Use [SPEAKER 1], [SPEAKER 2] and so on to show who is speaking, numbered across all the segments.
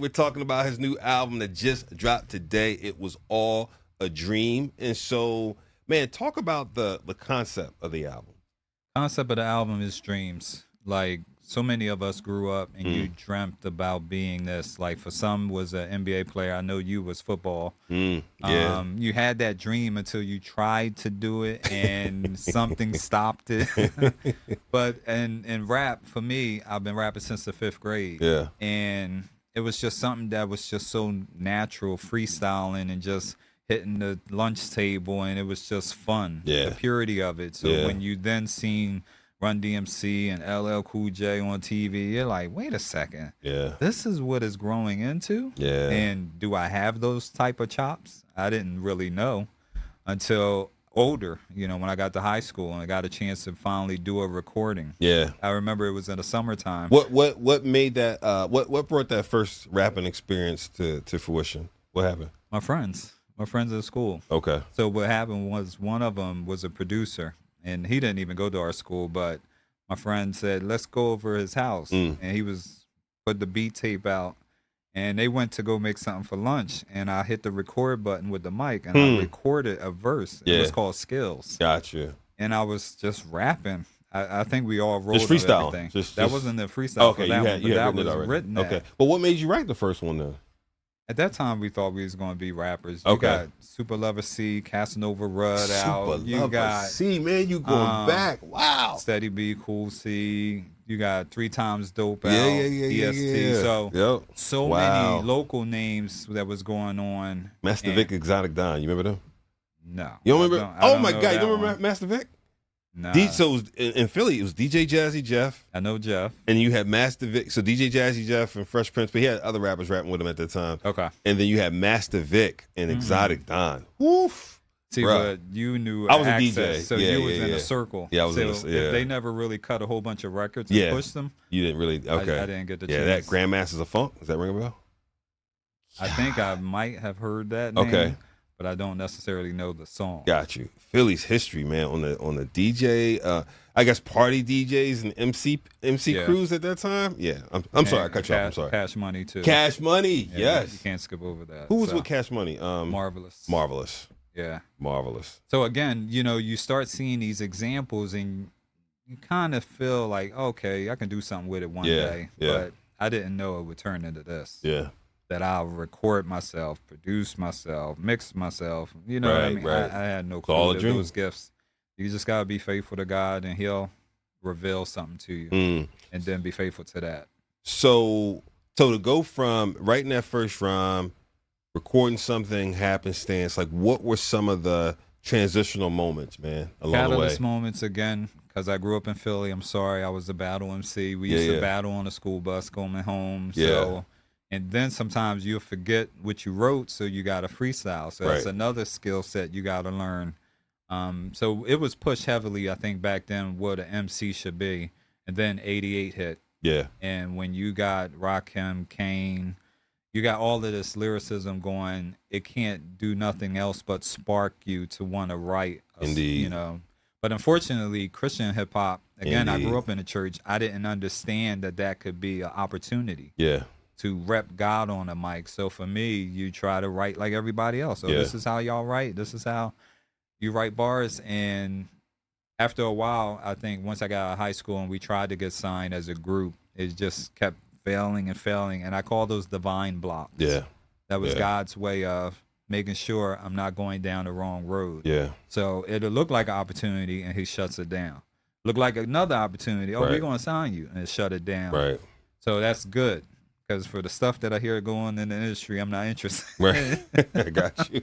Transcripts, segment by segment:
[SPEAKER 1] We're talking about his new album that just dropped today. It was all a dream. And so, man, talk about the concept of the album.
[SPEAKER 2] Concept of the album is dreams. Like so many of us grew up and you dreamt about being this. Like for some was an NBA player. I know you was football.
[SPEAKER 1] Yeah.
[SPEAKER 2] You had that dream until you tried to do it and something stopped it. But in rap, for me, I've been rapping since the 5th grade.
[SPEAKER 1] Yeah.
[SPEAKER 2] And it was just something that was just so natural, freestyling and just hitting the lunch table, and it was just fun.
[SPEAKER 1] Yeah.
[SPEAKER 2] The purity of it. So when you then seen Run DMC and LL Cool J on TV, you're like, wait a second.
[SPEAKER 1] Yeah.
[SPEAKER 2] This is what it's growing into?
[SPEAKER 1] Yeah.
[SPEAKER 2] And do I have those type of chops? I didn't really know until older, when I got to high school and I got a chance to finally do a recording.
[SPEAKER 1] Yeah.
[SPEAKER 2] I remember it was in the summertime.
[SPEAKER 1] What made that what brought that first rapping experience to fruition? What happened?
[SPEAKER 2] My friends at school.
[SPEAKER 1] Okay.
[SPEAKER 2] So what happened was one of them was a producer, and he didn't even go to our school, but my friend said, let's go over his house. And he was put the beat tape out, and they went to go make something for lunch, and I hit the record button with the mic, and I recorded a verse. It was called Skills.
[SPEAKER 1] Gotcha.
[SPEAKER 2] And I was just rapping. I think we all wrote
[SPEAKER 1] just freestyle.
[SPEAKER 2] Everything. That wasn't the freestyle for that one, but that was written.
[SPEAKER 1] Okay. But what made you write the first one then?
[SPEAKER 2] At that time, we thought we was going to be rappers. You got Super Lover C, Casanova Rudd out. You got
[SPEAKER 1] C, man, you going back. Wow.
[SPEAKER 2] Steady B, Cool C. You got 3 Times Dope out.
[SPEAKER 1] Yeah.
[SPEAKER 2] EST. So
[SPEAKER 1] wow.
[SPEAKER 2] many local names that was going on.
[SPEAKER 1] Master Vic, Exotic Don. You remember them?
[SPEAKER 2] No.
[SPEAKER 1] You don't remember?
[SPEAKER 2] I don't
[SPEAKER 1] my
[SPEAKER 2] know
[SPEAKER 1] God. You
[SPEAKER 2] that
[SPEAKER 1] remember
[SPEAKER 2] one.
[SPEAKER 1] Master Vic?
[SPEAKER 2] Nah.
[SPEAKER 1] So it was in Philly, it was DJ Jazzy Jeff.
[SPEAKER 2] I know Jeff.
[SPEAKER 1] And you had Master Vic. So DJ Jazzy Jeff and Fresh Prince, but he had other rappers rapping with him at that time.
[SPEAKER 2] Okay.
[SPEAKER 1] And then you had Master Vic and Exotic Don. Woof.
[SPEAKER 2] See,
[SPEAKER 1] bruh.
[SPEAKER 2] but you knew
[SPEAKER 1] I was a
[SPEAKER 2] access,
[SPEAKER 1] DJ.
[SPEAKER 2] so
[SPEAKER 1] Yeah,
[SPEAKER 2] you was
[SPEAKER 1] yeah,
[SPEAKER 2] in
[SPEAKER 1] yeah.
[SPEAKER 2] a circle.
[SPEAKER 1] Yeah, I was
[SPEAKER 2] so
[SPEAKER 1] in a
[SPEAKER 2] if they never really cut a whole bunch of records and pushed them,
[SPEAKER 1] you didn't really. Okay.
[SPEAKER 2] I didn't get the
[SPEAKER 1] Yeah,
[SPEAKER 2] chance.
[SPEAKER 1] that Grandmasters of Funk. Does that ring a bell?
[SPEAKER 2] I think I might have heard that name.
[SPEAKER 1] Okay.
[SPEAKER 2] But I don't necessarily know the song.
[SPEAKER 1] Got you. Philly's history, man, on the DJ, I guess party DJs and MC crews at that time. Yeah, I'm sorry, I cut you off. I'm sorry.
[SPEAKER 2] Cash Money too.
[SPEAKER 1] Cash Money,
[SPEAKER 2] Yeah,
[SPEAKER 1] yes.
[SPEAKER 2] you can't skip over that.
[SPEAKER 1] Who was with Cash Money?
[SPEAKER 2] Marvelous.
[SPEAKER 1] Marvelous.
[SPEAKER 2] Yeah.
[SPEAKER 1] Marvelous.
[SPEAKER 2] So again, you start seeing these examples and you kind of feel like, okay, I can do something with it one day.
[SPEAKER 1] Yeah.
[SPEAKER 2] But I didn't know it would turn into this.
[SPEAKER 1] Yeah.
[SPEAKER 2] That I'll record myself, produce myself, mix myself. You know what I mean?
[SPEAKER 1] Right.
[SPEAKER 2] I had no clue
[SPEAKER 1] all a
[SPEAKER 2] that
[SPEAKER 1] dream.
[SPEAKER 2] those gifts. You just gotta be faithful to God, and He'll reveal something to you, and then be faithful to that.
[SPEAKER 1] So to go from writing that first rhyme, recording something happenstance, like what were some of the transitional moments, man, along
[SPEAKER 2] Catalyst
[SPEAKER 1] the way?
[SPEAKER 2] moments again, because I grew up in Philly. I'm sorry, I was a battle MC. We used to battle on the school bus going home. So. And then sometimes you'll forget what you wrote, so you got to freestyle. So that's another skill set you got to learn. So it was pushed heavily, I think, back then what an MC should be. And then 88 hit.
[SPEAKER 1] Yeah.
[SPEAKER 2] And when you got Rakim, Kane, you got all of this lyricism going, it can't do nothing else but spark you to want to write.
[SPEAKER 1] Indeed.
[SPEAKER 2] But unfortunately, Christian hip hop, again,
[SPEAKER 1] Indeed.
[SPEAKER 2] I grew up in the church. I didn't understand that could be an opportunity.
[SPEAKER 1] Yeah.
[SPEAKER 2] To rep God on a mic. So for me, you try to write like everybody else. So this is how y'all write. This is how you write bars. And after a while, I think once I got out of high school and we tried to get signed as a group, it just kept failing and failing. And I call those divine blocks.
[SPEAKER 1] Yeah.
[SPEAKER 2] That was God's way of making sure I'm not going down the wrong road.
[SPEAKER 1] Yeah.
[SPEAKER 2] So it'll look like an opportunity and he shuts it down. Look like another opportunity. Oh, we're going to sign you, and shut it down.
[SPEAKER 1] Right.
[SPEAKER 2] So that's good. Because for the stuff that I hear going in the industry, I'm not interested.
[SPEAKER 1] Right. I got you.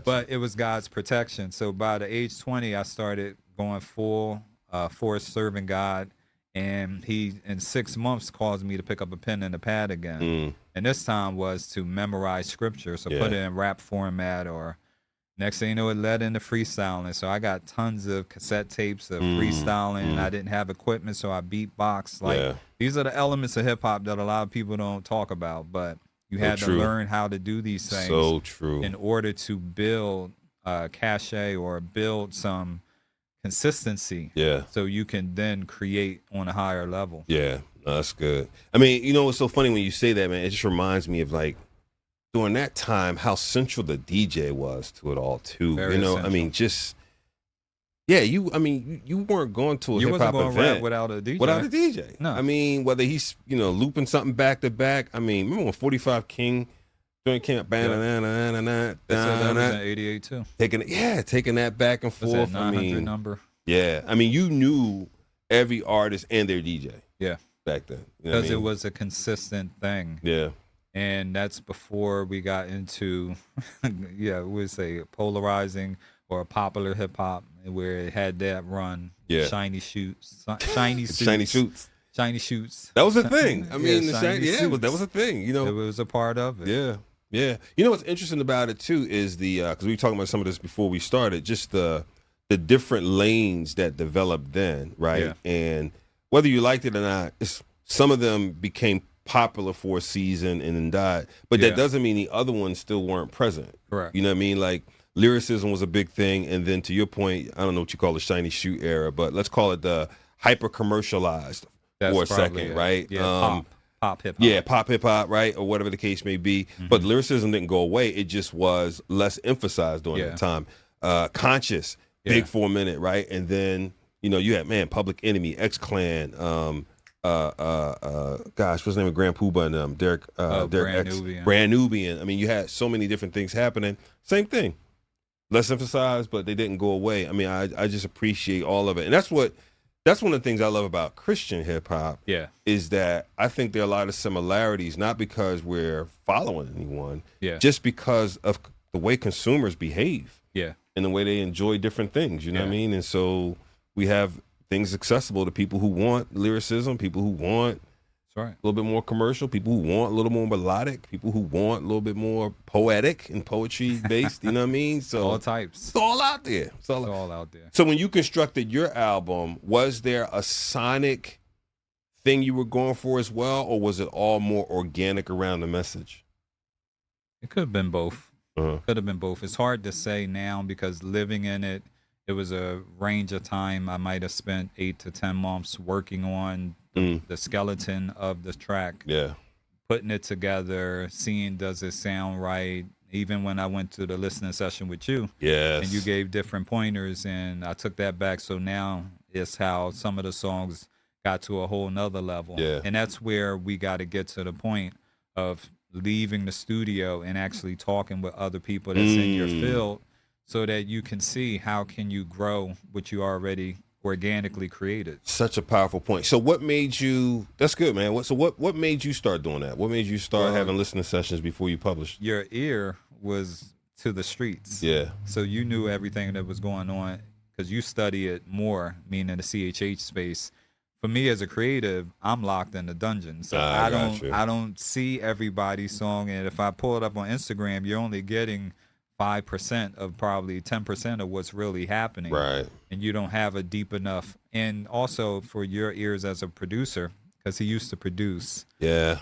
[SPEAKER 2] But it was God's protection. So by the age 20, I started going full force serving God. And he, in 6 months, caused me to pick up a pen and a pad again. And this time was to memorize scripture. So put it in rap format, or next thing you know, it led into freestyling. So I got tons of cassette tapes of freestyling. I didn't have equipment, so I beatboxed. Like, these are the elements of hip hop that a lot of people don't talk about, but you had to learn how to do these things.
[SPEAKER 1] So true.
[SPEAKER 2] In order to build cachet or build some consistency.
[SPEAKER 1] Yeah.
[SPEAKER 2] So you can then create on a higher level.
[SPEAKER 1] Yeah. No, that's good. I mean, you know, it's so funny when you say that, man. It just reminds me of like during that time how central the DJ was to it all too.
[SPEAKER 2] Very
[SPEAKER 1] You know, I
[SPEAKER 2] essential.
[SPEAKER 1] mean, just yeah, you weren't going to a
[SPEAKER 2] You
[SPEAKER 1] hip
[SPEAKER 2] wasn't
[SPEAKER 1] hop
[SPEAKER 2] going to
[SPEAKER 1] event
[SPEAKER 2] rap without a DJ.
[SPEAKER 1] without a DJ.
[SPEAKER 2] No.
[SPEAKER 1] I mean, whether he's, you know, looping something back to back. I mean, remember when 45 King joint camp
[SPEAKER 2] They said that was in '88 too.
[SPEAKER 1] taking that back and
[SPEAKER 2] What's
[SPEAKER 1] forth.
[SPEAKER 2] that,
[SPEAKER 1] I
[SPEAKER 2] 900
[SPEAKER 1] mean,
[SPEAKER 2] number?
[SPEAKER 1] yeah. I mean, you knew every artist and their DJ
[SPEAKER 2] Yeah,
[SPEAKER 1] back then. You know what I
[SPEAKER 2] because it
[SPEAKER 1] mean?
[SPEAKER 2] was a consistent thing.
[SPEAKER 1] Yeah.
[SPEAKER 2] And that's before we got into, we would say polarizing or popular hip hop, where it had that run.
[SPEAKER 1] Yeah.
[SPEAKER 2] Shiny shoots, shiny suits,
[SPEAKER 1] Shiny shoots.
[SPEAKER 2] shiny shoots.
[SPEAKER 1] That was a thing. I mean, the
[SPEAKER 2] shiny
[SPEAKER 1] that was
[SPEAKER 2] suits.
[SPEAKER 1] a thing. You know,
[SPEAKER 2] It was a part of it.
[SPEAKER 1] yeah, yeah. You know what's interesting about it too is the because we were talking about some of this before we started, just the different lanes that developed then, right?
[SPEAKER 2] Yeah.
[SPEAKER 1] And whether you liked it or not, some of them became popular for a season and then died, but
[SPEAKER 2] Yeah.
[SPEAKER 1] that doesn't mean the other ones still weren't present.
[SPEAKER 2] Correct.
[SPEAKER 1] You know what I mean? Like lyricism was a big thing, and then to your point, I don't know what you call the shiny shoot era, but let's call it the hyper commercialized
[SPEAKER 2] That's
[SPEAKER 1] for a
[SPEAKER 2] probably
[SPEAKER 1] second,
[SPEAKER 2] it.
[SPEAKER 1] right?
[SPEAKER 2] Yeah, pop hip hop.
[SPEAKER 1] Yeah, pop hip hop, right, or whatever the case may be. But lyricism didn't go away; it just was less emphasized during
[SPEAKER 2] Yeah.
[SPEAKER 1] that time. Conscious,
[SPEAKER 2] Yeah.
[SPEAKER 1] big for a minute, right, and then you had Public Enemy, X Clan, gosh, what's the name of Grand Poobah and them? Derek
[SPEAKER 2] Brand
[SPEAKER 1] X,
[SPEAKER 2] Nubian.
[SPEAKER 1] Brand Nubian. I mean, you had so many different things happening. Same thing, less emphasized, but they didn't go away. I mean, I just appreciate all of it, and that's one of the things I love about Christian hip hop.
[SPEAKER 2] Yeah.
[SPEAKER 1] Is that I think there are a lot of similarities, not because we're following anyone,
[SPEAKER 2] Yeah.
[SPEAKER 1] just because of the way consumers behave
[SPEAKER 2] Yeah.
[SPEAKER 1] and the way they enjoy different things. You know what I
[SPEAKER 2] Yeah.
[SPEAKER 1] mean? And so we have things accessible to people who want lyricism, people who want
[SPEAKER 2] That's right.
[SPEAKER 1] a little bit more commercial, people who want a little more melodic, people who want a little bit more poetic and poetry based. You know what I mean? So
[SPEAKER 2] All types.
[SPEAKER 1] it's all out there.
[SPEAKER 2] It's all out there.
[SPEAKER 1] So when you constructed your album, was there a sonic thing you were going for as well, or was it all more organic around the message?
[SPEAKER 2] It could have been both.
[SPEAKER 1] Uh-huh.
[SPEAKER 2] Could have been both. It's hard to say now because living in it, it was a range of time. I might have spent 8 to 10 months working on the skeleton of the track,
[SPEAKER 1] Yeah.
[SPEAKER 2] putting it together, seeing does it sound right. Even when I went to the listening session with you,
[SPEAKER 1] Yes.
[SPEAKER 2] and you gave different pointers, and I took that back. So now it's how some of the songs got to a whole nother level.
[SPEAKER 1] Yeah.
[SPEAKER 2] And that's where we got to get to the point of leaving the studio and actually talking with other people that's in your field, so that you can see how can you grow what you already organically created.
[SPEAKER 1] Such a powerful point. So what made you? That's good, man. What made you start doing that? What made you start having listening sessions before you published?
[SPEAKER 2] Your ear was to the streets.
[SPEAKER 1] Yeah.
[SPEAKER 2] So you knew everything that was going on because you study it more, meaning the CHH space. For me as a creative, I'm locked in the dungeon. So
[SPEAKER 1] I
[SPEAKER 2] I
[SPEAKER 1] got you.
[SPEAKER 2] don't see everybody's song. And if I pull it up on Instagram, you're only getting 5% of probably 10% of what's really happening.
[SPEAKER 1] Right.
[SPEAKER 2] And you don't have a deep enough. And also for your ears as a producer, because he used to produce.
[SPEAKER 1] Yeah.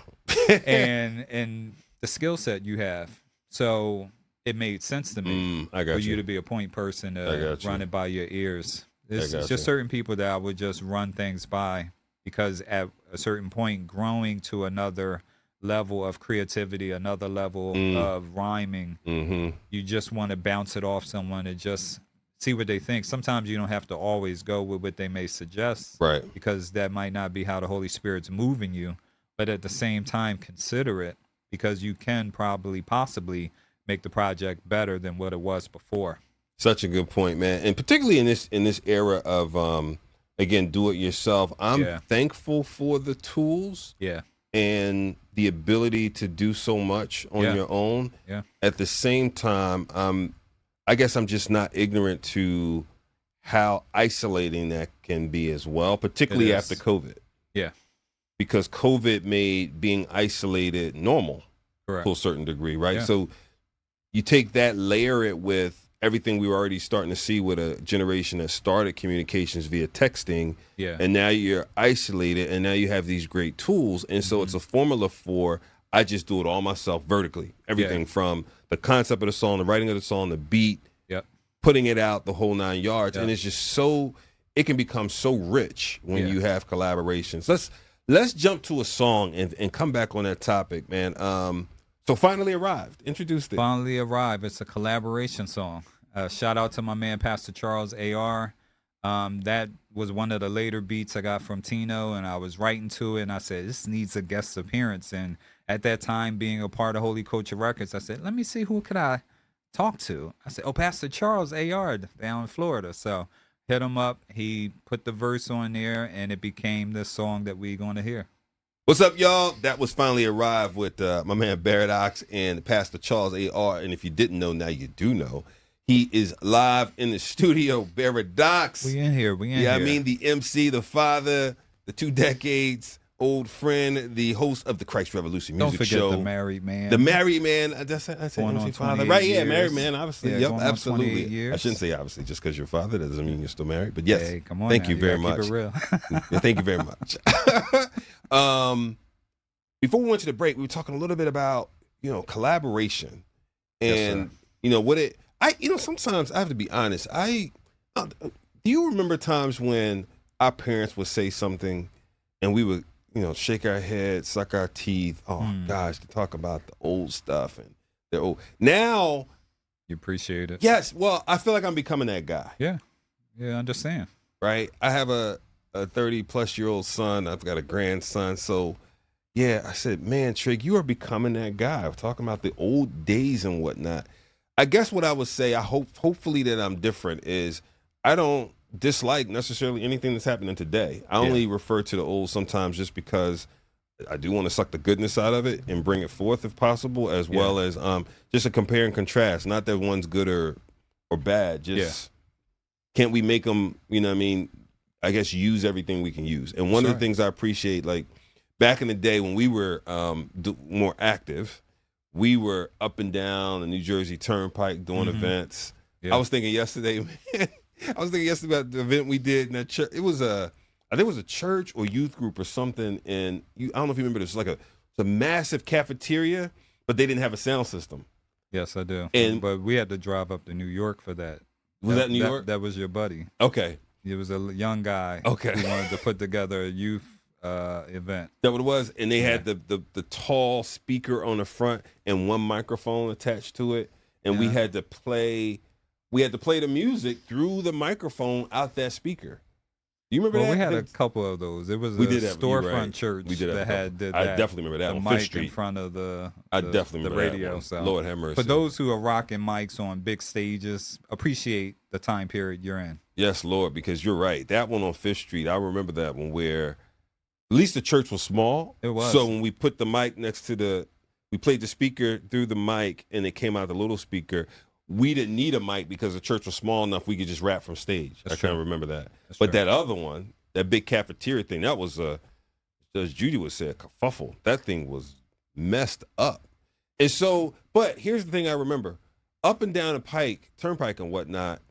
[SPEAKER 2] and the skill set you have. So it made sense to me
[SPEAKER 1] I got
[SPEAKER 2] for
[SPEAKER 1] you.
[SPEAKER 2] you to be a point person
[SPEAKER 1] I
[SPEAKER 2] to
[SPEAKER 1] got you.
[SPEAKER 2] run it by your ears. It's
[SPEAKER 1] got
[SPEAKER 2] just
[SPEAKER 1] you.
[SPEAKER 2] certain people that I would just run things by, because at a certain point, growing to another level of creativity, another level of rhyming, you just want to bounce it off someone and just see what they think. Sometimes you don't have to always go with what they may suggest,
[SPEAKER 1] Right.
[SPEAKER 2] because that might not be how the Holy Spirit's moving you. But at the same time, consider it, because you can possibly make the project better than what it was before.
[SPEAKER 1] Such a good point, man. And particularly in this era of again, do it yourself. I'm thankful for the tools
[SPEAKER 2] Yeah.
[SPEAKER 1] and the ability to do so much on
[SPEAKER 2] Yeah.
[SPEAKER 1] your own.
[SPEAKER 2] Yeah.
[SPEAKER 1] At the same time, I guess I'm just not ignorant to how isolating that can be as well, particularly
[SPEAKER 2] It is.
[SPEAKER 1] after COVID.
[SPEAKER 2] Yeah.
[SPEAKER 1] Because COVID made being isolated normal
[SPEAKER 2] Correct.
[SPEAKER 1] to a certain degree, right?
[SPEAKER 2] Yeah.
[SPEAKER 1] So you take that, layer it with everything we were already starting to see with a generation that started communications via texting,
[SPEAKER 2] Yeah.
[SPEAKER 1] and now you're isolated, and now you have these great tools, and so it's a formula for I just do it all myself vertically. Everything from the concept of the song, the writing of the song, the beat,
[SPEAKER 2] Yep.
[SPEAKER 1] putting it out the whole 9 yards,
[SPEAKER 2] Yeah.
[SPEAKER 1] and it's just so it can become so rich when
[SPEAKER 2] Yeah.
[SPEAKER 1] you have collaborations. Let's jump to a song and come back on that topic, man. So Finally Arrived. Introduced it.
[SPEAKER 2] Finally Arrived. It's a collaboration song. Shout out to my man Pastor Charles AR. That was one of the later beats I got from Tino, and I was writing to it, and I said, this needs a guest appearance. And at that time, being a part of Holy Culture Records, I said, let me see who could I talk to. I said, oh, Pastor Charles AR down in Florida. So hit him up. He put the verse on there, and it became the song that we're going to hear.
[SPEAKER 1] What's up, y'all? That was Finally Arrived with my man Baradox and Pastor Charles AR. And if you didn't know, now you do know. He is live in the studio. Baradox.
[SPEAKER 2] We in here. We in
[SPEAKER 1] Yeah,
[SPEAKER 2] here.
[SPEAKER 1] I mean, the MC, the father, the 2 decades old friend, the host of the Christ Revolution
[SPEAKER 2] Don't
[SPEAKER 1] music
[SPEAKER 2] forget
[SPEAKER 1] show.
[SPEAKER 2] the married man.
[SPEAKER 1] The married man. I said
[SPEAKER 2] Going on
[SPEAKER 1] MC father.
[SPEAKER 2] 28
[SPEAKER 1] Right, yeah,
[SPEAKER 2] years.
[SPEAKER 1] married man, obviously.
[SPEAKER 2] Yeah,
[SPEAKER 1] Yep,
[SPEAKER 2] going on 28
[SPEAKER 1] absolutely. I
[SPEAKER 2] years.
[SPEAKER 1] shouldn't say obviously just because you're father. That doesn't mean you're still married. But yes,
[SPEAKER 2] Hey, come on
[SPEAKER 1] thank
[SPEAKER 2] now.
[SPEAKER 1] you very
[SPEAKER 2] gotta
[SPEAKER 1] much.
[SPEAKER 2] Keep it real.
[SPEAKER 1] Yeah, thank you very much. Before we went to the break, we were talking a little bit about, collaboration and,
[SPEAKER 2] Yes,
[SPEAKER 1] what it, sometimes I have to be honest. Do you remember times when our parents would say something and we would, shake our head, suck our teeth. Oh gosh, to talk about the old stuff and the old. Now,
[SPEAKER 2] You appreciate it.
[SPEAKER 1] yes, well, I feel like I'm becoming that guy.
[SPEAKER 2] Yeah. Yeah, I understand.
[SPEAKER 1] Right? I have a 30-plus-year-old son. I've got a grandson. So, yeah, I said, man, Trig, you are becoming that guy. We're talking about the old days and whatnot. I guess what I would say, hopefully that I'm different, is I don't dislike necessarily anything that's happening today. I only refer to the old sometimes just because I do want to suck the goodness out of it and bring it forth if possible, as well as just a compare and contrast. Not that one's good or bad. Just can't we make them, I guess use everything we can use. And one of the things I appreciate, like back in the day when we were more active, we were up and down the New Jersey Turnpike doing events.
[SPEAKER 2] Yeah.
[SPEAKER 1] I was thinking yesterday, man, about the event we did in that church. It was I think it was a church or youth group or something. And I don't know if you remember this. It was like a massive cafeteria, but they didn't have a sound system.
[SPEAKER 2] Yes, I do.
[SPEAKER 1] And-
[SPEAKER 2] but we had to drive up to New York for that.
[SPEAKER 1] Was that New York?
[SPEAKER 2] That was your buddy.
[SPEAKER 1] Okay.
[SPEAKER 2] He was a young guy.
[SPEAKER 1] Okay.
[SPEAKER 2] Who wanted to put together a youth event.
[SPEAKER 1] That what it was, and they had the tall speaker on the front and one microphone attached to it, and we had to play the music through the microphone out that speaker. Do you remember that?
[SPEAKER 2] We had a couple of those. It was
[SPEAKER 1] We
[SPEAKER 2] a
[SPEAKER 1] did have- you're
[SPEAKER 2] storefront
[SPEAKER 1] right.
[SPEAKER 2] church
[SPEAKER 1] We did have a
[SPEAKER 2] that
[SPEAKER 1] couple.
[SPEAKER 2] did
[SPEAKER 1] I
[SPEAKER 2] that.
[SPEAKER 1] definitely remember that
[SPEAKER 2] the
[SPEAKER 1] on
[SPEAKER 2] mic
[SPEAKER 1] Fifth Street.
[SPEAKER 2] in front of the
[SPEAKER 1] I definitely
[SPEAKER 2] the
[SPEAKER 1] remember that
[SPEAKER 2] radio.
[SPEAKER 1] one.
[SPEAKER 2] So
[SPEAKER 1] Lord have mercy.
[SPEAKER 2] For those who are rocking mics on big stages, appreciate the time period you're in.
[SPEAKER 1] Yes, Lord, because you're right. That one on Fifth Street, I remember that one where at least the church was small.
[SPEAKER 2] It was.
[SPEAKER 1] So when we put the mic next to we played the speaker through the mic and it came out the little speaker, we didn't need a mic because the church was small enough we could just rap from stage.
[SPEAKER 2] That's
[SPEAKER 1] I kind
[SPEAKER 2] true.
[SPEAKER 1] of remember that.
[SPEAKER 2] That's
[SPEAKER 1] But
[SPEAKER 2] true.
[SPEAKER 1] that other one, that big cafeteria thing, that was, as Judy would say, a kerfuffle. That thing was messed up. And so, but here's the thing I remember. Up and down the turnpike and whatnot,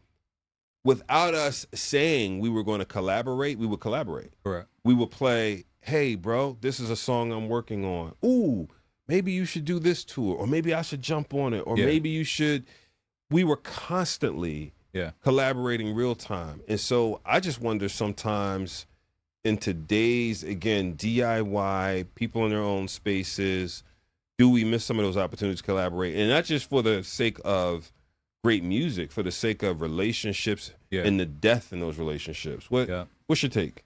[SPEAKER 1] without us saying we were going to collaborate, we would collaborate.
[SPEAKER 2] Correct.
[SPEAKER 1] We would play, hey, bro, this is a song I'm working on. Ooh, maybe you should do this to it, or maybe I should jump on it, or maybe you should. We were constantly collaborating real time. And so I just wonder sometimes in today's, again, DIY, people in their own spaces, do we miss some of those opportunities to collaborate? And not just for the sake of great music, for the sake of relationships and the death in those relationships. What's your take?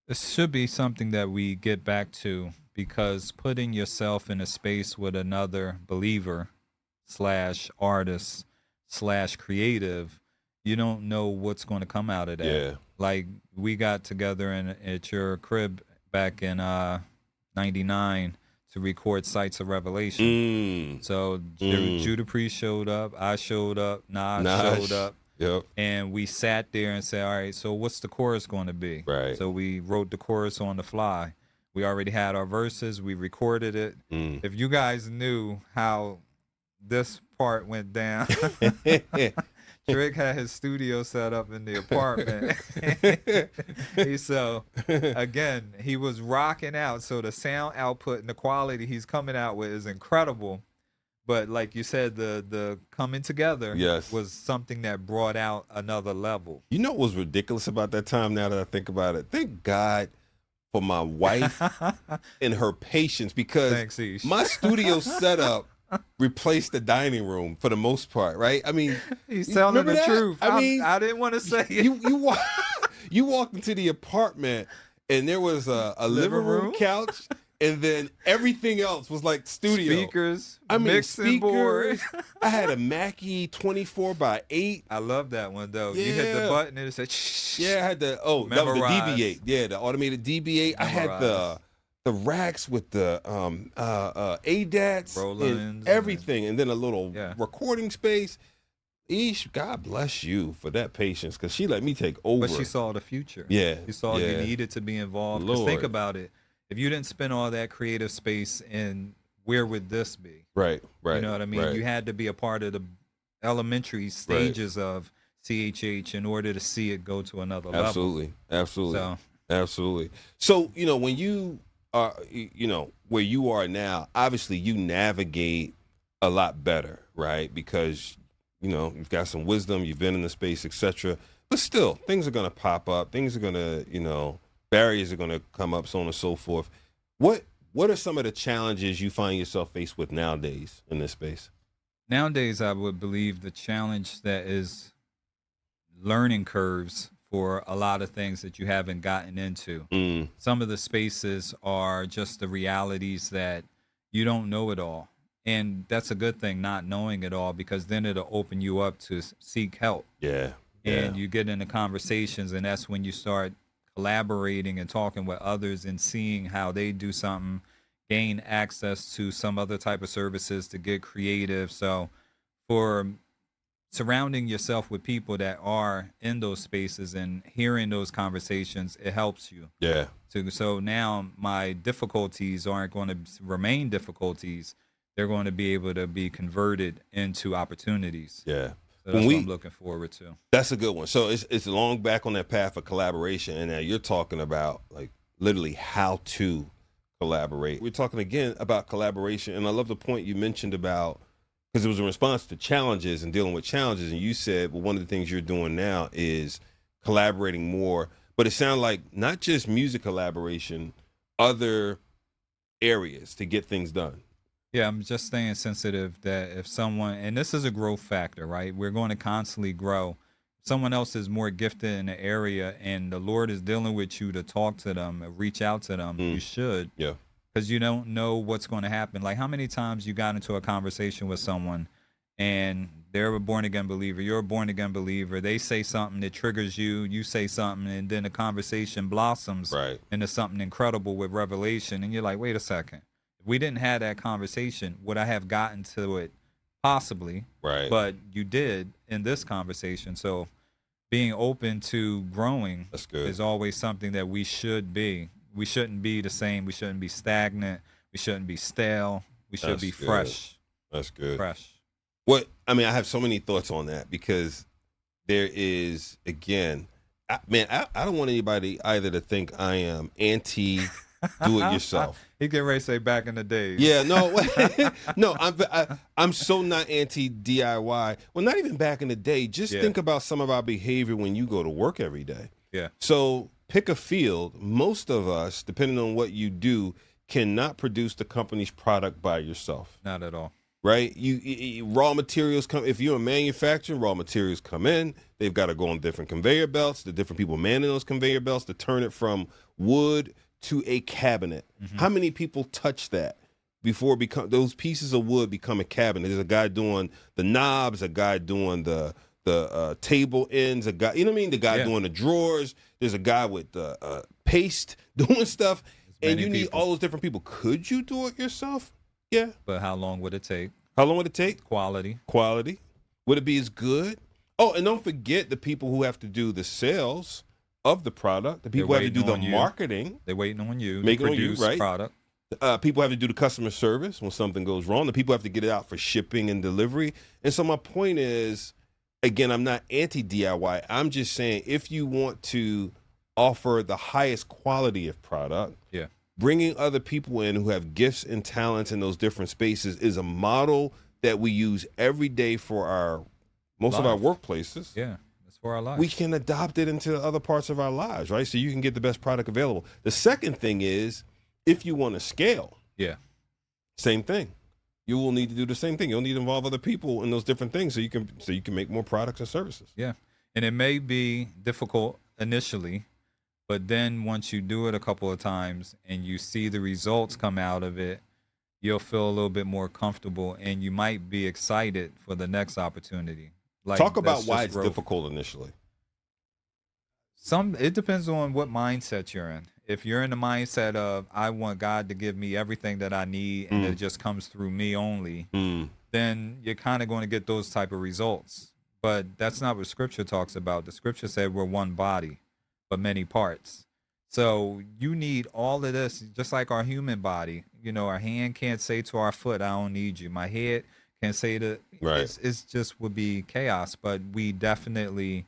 [SPEAKER 2] This should be something that we get back to, because putting yourself in a space with another believer / artist / creative, you don't know what's going to come out of that.
[SPEAKER 1] Yeah.
[SPEAKER 2] Like we got together at your crib back in 99 to record Sights of Revelation. So Judah Priest showed up, I showed up, Nas showed up.
[SPEAKER 1] Yep.
[SPEAKER 2] And we sat there and said, all right, so what's the chorus going to be?
[SPEAKER 1] Right.
[SPEAKER 2] So we wrote the chorus on the fly. We already had our verses. We recorded it. If you guys knew how this part went down, Drake had his studio set up in the apartment. So, again, he was rocking out. So the sound output and the quality he's coming out with is incredible. But like you said, the coming together
[SPEAKER 1] Yes.
[SPEAKER 2] was something that brought out another level.
[SPEAKER 1] You know what was ridiculous about that time now that I think about it? Thank God for my wife and her patience, because
[SPEAKER 2] Thanks, Ish.
[SPEAKER 1] my studio setup replaced the dining room for the most part, right? I mean,
[SPEAKER 2] He's
[SPEAKER 1] you
[SPEAKER 2] telling
[SPEAKER 1] remember
[SPEAKER 2] the
[SPEAKER 1] that?
[SPEAKER 2] truth.
[SPEAKER 1] I mean,
[SPEAKER 2] I didn't want to say it.
[SPEAKER 1] you walked into the apartment and there was a living room couch, and then everything else was like studio
[SPEAKER 2] Speakers,
[SPEAKER 1] I mean,
[SPEAKER 2] mixing board.
[SPEAKER 1] I had a Mackie 24x8.
[SPEAKER 2] I love that one though. You hit the
[SPEAKER 1] Yeah.
[SPEAKER 2] button and it said shh.
[SPEAKER 1] Yeah, I had that was the
[SPEAKER 2] Memorize.
[SPEAKER 1] DB8. Yeah, the automated DB8. I had the racks with the ADATs
[SPEAKER 2] Rollins
[SPEAKER 1] and everything, and then a little
[SPEAKER 2] Yeah.
[SPEAKER 1] recording space. Ish, God bless you for that patience, because she let me take over.
[SPEAKER 2] But she saw the future.
[SPEAKER 1] Yeah,
[SPEAKER 2] She saw
[SPEAKER 1] yeah.
[SPEAKER 2] you needed to be involved. Because think
[SPEAKER 1] Lord.
[SPEAKER 2] about it. If you didn't spend all that creative space in, where would this be?
[SPEAKER 1] Right.
[SPEAKER 2] You know what I mean?
[SPEAKER 1] Right.
[SPEAKER 2] You had to be a part of the elementary stages of CHH in order to see it go to another level.
[SPEAKER 1] Absolutely. So, when you are, where you are now, obviously you navigate a lot better, right? Because, you've got some wisdom, you've been in the space, etc. But still, things are going to pop up. Things are going to, barriers are going to come up, so on and so forth. What are some of the challenges you find yourself faced with nowadays in this space?
[SPEAKER 2] Nowadays, I would believe the challenge that is learning curves for a lot of things that you haven't gotten into. Some of the spaces are just the realities that you don't know it all. And that's a good thing, not knowing it all, because then it'll open you up to seek help.
[SPEAKER 1] Yeah.
[SPEAKER 2] And you get into conversations, and that's when you start collaborating and talking with others and seeing how they do something, gain access to some other type of services to get creative. So for surrounding yourself with people that are in those spaces and hearing those conversations, it helps you.
[SPEAKER 1] Yeah.
[SPEAKER 2] So now my difficulties aren't going to remain difficulties. They're going to be able to be converted into opportunities.
[SPEAKER 1] Yeah.
[SPEAKER 2] So that's what I'm looking forward to.
[SPEAKER 1] That's a good one. So it's long back on that path of collaboration, and now you're talking about like literally how to collaborate. We're talking again about collaboration, and I love the point you mentioned about, because it was a response to challenges and dealing with challenges, and you said, well, one of the things you're doing now is collaborating more, but it sounded like not just music collaboration, other areas to get things done.
[SPEAKER 2] Yeah, I'm just staying sensitive that if someone, and this is a growth factor, right? We're going to constantly grow. Someone else is more gifted in the area and the Lord is dealing with you to talk to them, reach out to them. You should.
[SPEAKER 1] Yeah.
[SPEAKER 2] Because you don't know what's going to happen. Like how many times you got into a conversation with someone and they're a born again believer, you're a born again believer, they say something that triggers you, you say something, and then the conversation blossoms into something incredible with revelation. And you're like, wait a second. We didn't have that conversation, would I have gotten to it? Possibly.
[SPEAKER 1] Right.
[SPEAKER 2] But you did in this conversation. So being open to growing is always something that we should be. We shouldn't be the same. We shouldn't be stagnant. We shouldn't be stale. We should be fresh.
[SPEAKER 1] That's good.
[SPEAKER 2] Fresh.
[SPEAKER 1] I have so many thoughts on that, because there is, again, I don't want anybody either to think I am anti do it yourself.
[SPEAKER 2] He get ready to say back in the days.
[SPEAKER 1] Yeah, no, no, I'm so not anti DIY. Well, not even back in the day. Just think about some of our behavior when you go to work every day.
[SPEAKER 2] Yeah.
[SPEAKER 1] So pick a field. Most of us, depending on what you do, cannot produce the company's product by yourself.
[SPEAKER 2] Not at all.
[SPEAKER 1] Right? You raw materials come. If you're a manufacturer, raw materials come in. They've got to go on different conveyor belts. The different people manning those conveyor belts to turn it from wood to a cabinet. How many people touch that before those pieces of wood become a cabinet? There's a guy doing the knobs, a guy doing the table ends, a guy, you know what I mean? The guy doing the drawers. There's a guy with the paste doing stuff, and you need all those different people. Could you do it yourself? Yeah.
[SPEAKER 2] But how long would it take?
[SPEAKER 1] How long would it take?
[SPEAKER 2] Quality.
[SPEAKER 1] Would it be as good? Oh, and don't forget the people who have to do the sales of the product, the people who have to do the marketing.
[SPEAKER 2] They're waiting on you
[SPEAKER 1] to
[SPEAKER 2] produce product.
[SPEAKER 1] People have to do the customer service when something goes wrong. The people have to get it out for shipping and delivery. And so my point is, again, I'm not anti-DIY. I'm just saying, if you want to offer the highest quality of product,
[SPEAKER 2] yeah,
[SPEAKER 1] bringing other people in who have gifts and talents in those different spaces is a model that we use every day for our most of our
[SPEAKER 2] Life.
[SPEAKER 1] workplaces,
[SPEAKER 2] Yeah, it's for our life.
[SPEAKER 1] we can adopt it into other parts of our lives, right? So you can get the best product available. The second thing is, if you want to scale,
[SPEAKER 2] Yeah.
[SPEAKER 1] same thing. You will need to do the same thing. You'll need to involve other people in those different things so you can make more products and services.
[SPEAKER 2] Yeah. And it may be difficult initially, but then once you do it a couple of times and you see the results come out of it, you'll feel a little bit more comfortable and you might be excited for the next opportunity. Like,
[SPEAKER 1] Talk about
[SPEAKER 2] that's
[SPEAKER 1] why
[SPEAKER 2] just
[SPEAKER 1] it's
[SPEAKER 2] growth.
[SPEAKER 1] difficult initially.
[SPEAKER 2] It depends on what mindset you're in. If you're in the mindset of I want God to give me everything that I need and it just comes through me only, then you're kind of going to get those type of results. But that's not what scripture talks about. The scripture said we're one body, but many parts. So you need all of this, just like our human body. You know, our hand can't say to our foot, I don't need you. My head can say to,
[SPEAKER 1] Right.
[SPEAKER 2] it's just would be chaos. But we definitely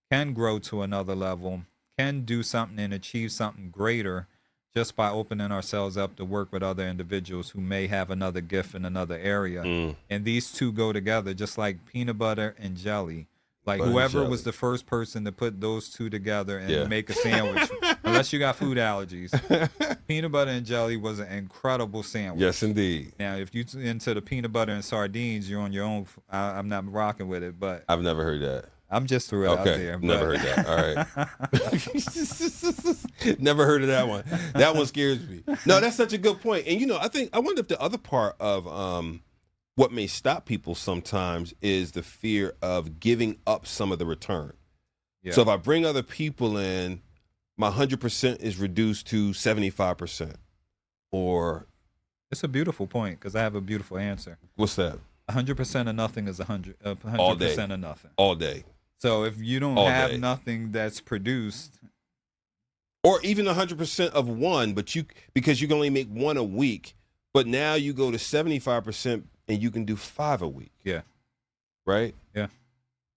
[SPEAKER 2] can grow to another level, can do something and achieve something greater just by opening ourselves up to work with other individuals who may have another gift in another area. And these two go together just like peanut butter and jelly. Like
[SPEAKER 1] Butter and
[SPEAKER 2] whoever was
[SPEAKER 1] jelly.
[SPEAKER 2] the first person to put those two together and
[SPEAKER 1] Yeah.
[SPEAKER 2] make a sandwich, unless you got food allergies, peanut butter and jelly was an incredible sandwich.
[SPEAKER 1] Yes, indeed.
[SPEAKER 2] Now, if you into the peanut butter and sardines, you're on your own. I'm not rocking with it, but
[SPEAKER 1] I've never heard that.
[SPEAKER 2] I'm just threw it out
[SPEAKER 1] Okay,
[SPEAKER 2] there.
[SPEAKER 1] never heard that. All right. Never heard of that one. That one scares me. No, that's such a good point. And I wonder if the other part of what may stop people sometimes is the fear of giving up some of the return.
[SPEAKER 2] Yeah.
[SPEAKER 1] So if I bring other people in, my 100% is reduced to 75%. Or
[SPEAKER 2] It's a beautiful point because I have a beautiful answer.
[SPEAKER 1] what's that?
[SPEAKER 2] 100% of nothing is 100%
[SPEAKER 1] All day.
[SPEAKER 2] of nothing.
[SPEAKER 1] All day.
[SPEAKER 2] So if you don't
[SPEAKER 1] All
[SPEAKER 2] have
[SPEAKER 1] day.
[SPEAKER 2] nothing that's produced,
[SPEAKER 1] Or even 100% of one, because you can only make one a week, but now you go to 75% and you can do 5 a week.
[SPEAKER 2] yeah,
[SPEAKER 1] Right?
[SPEAKER 2] yeah,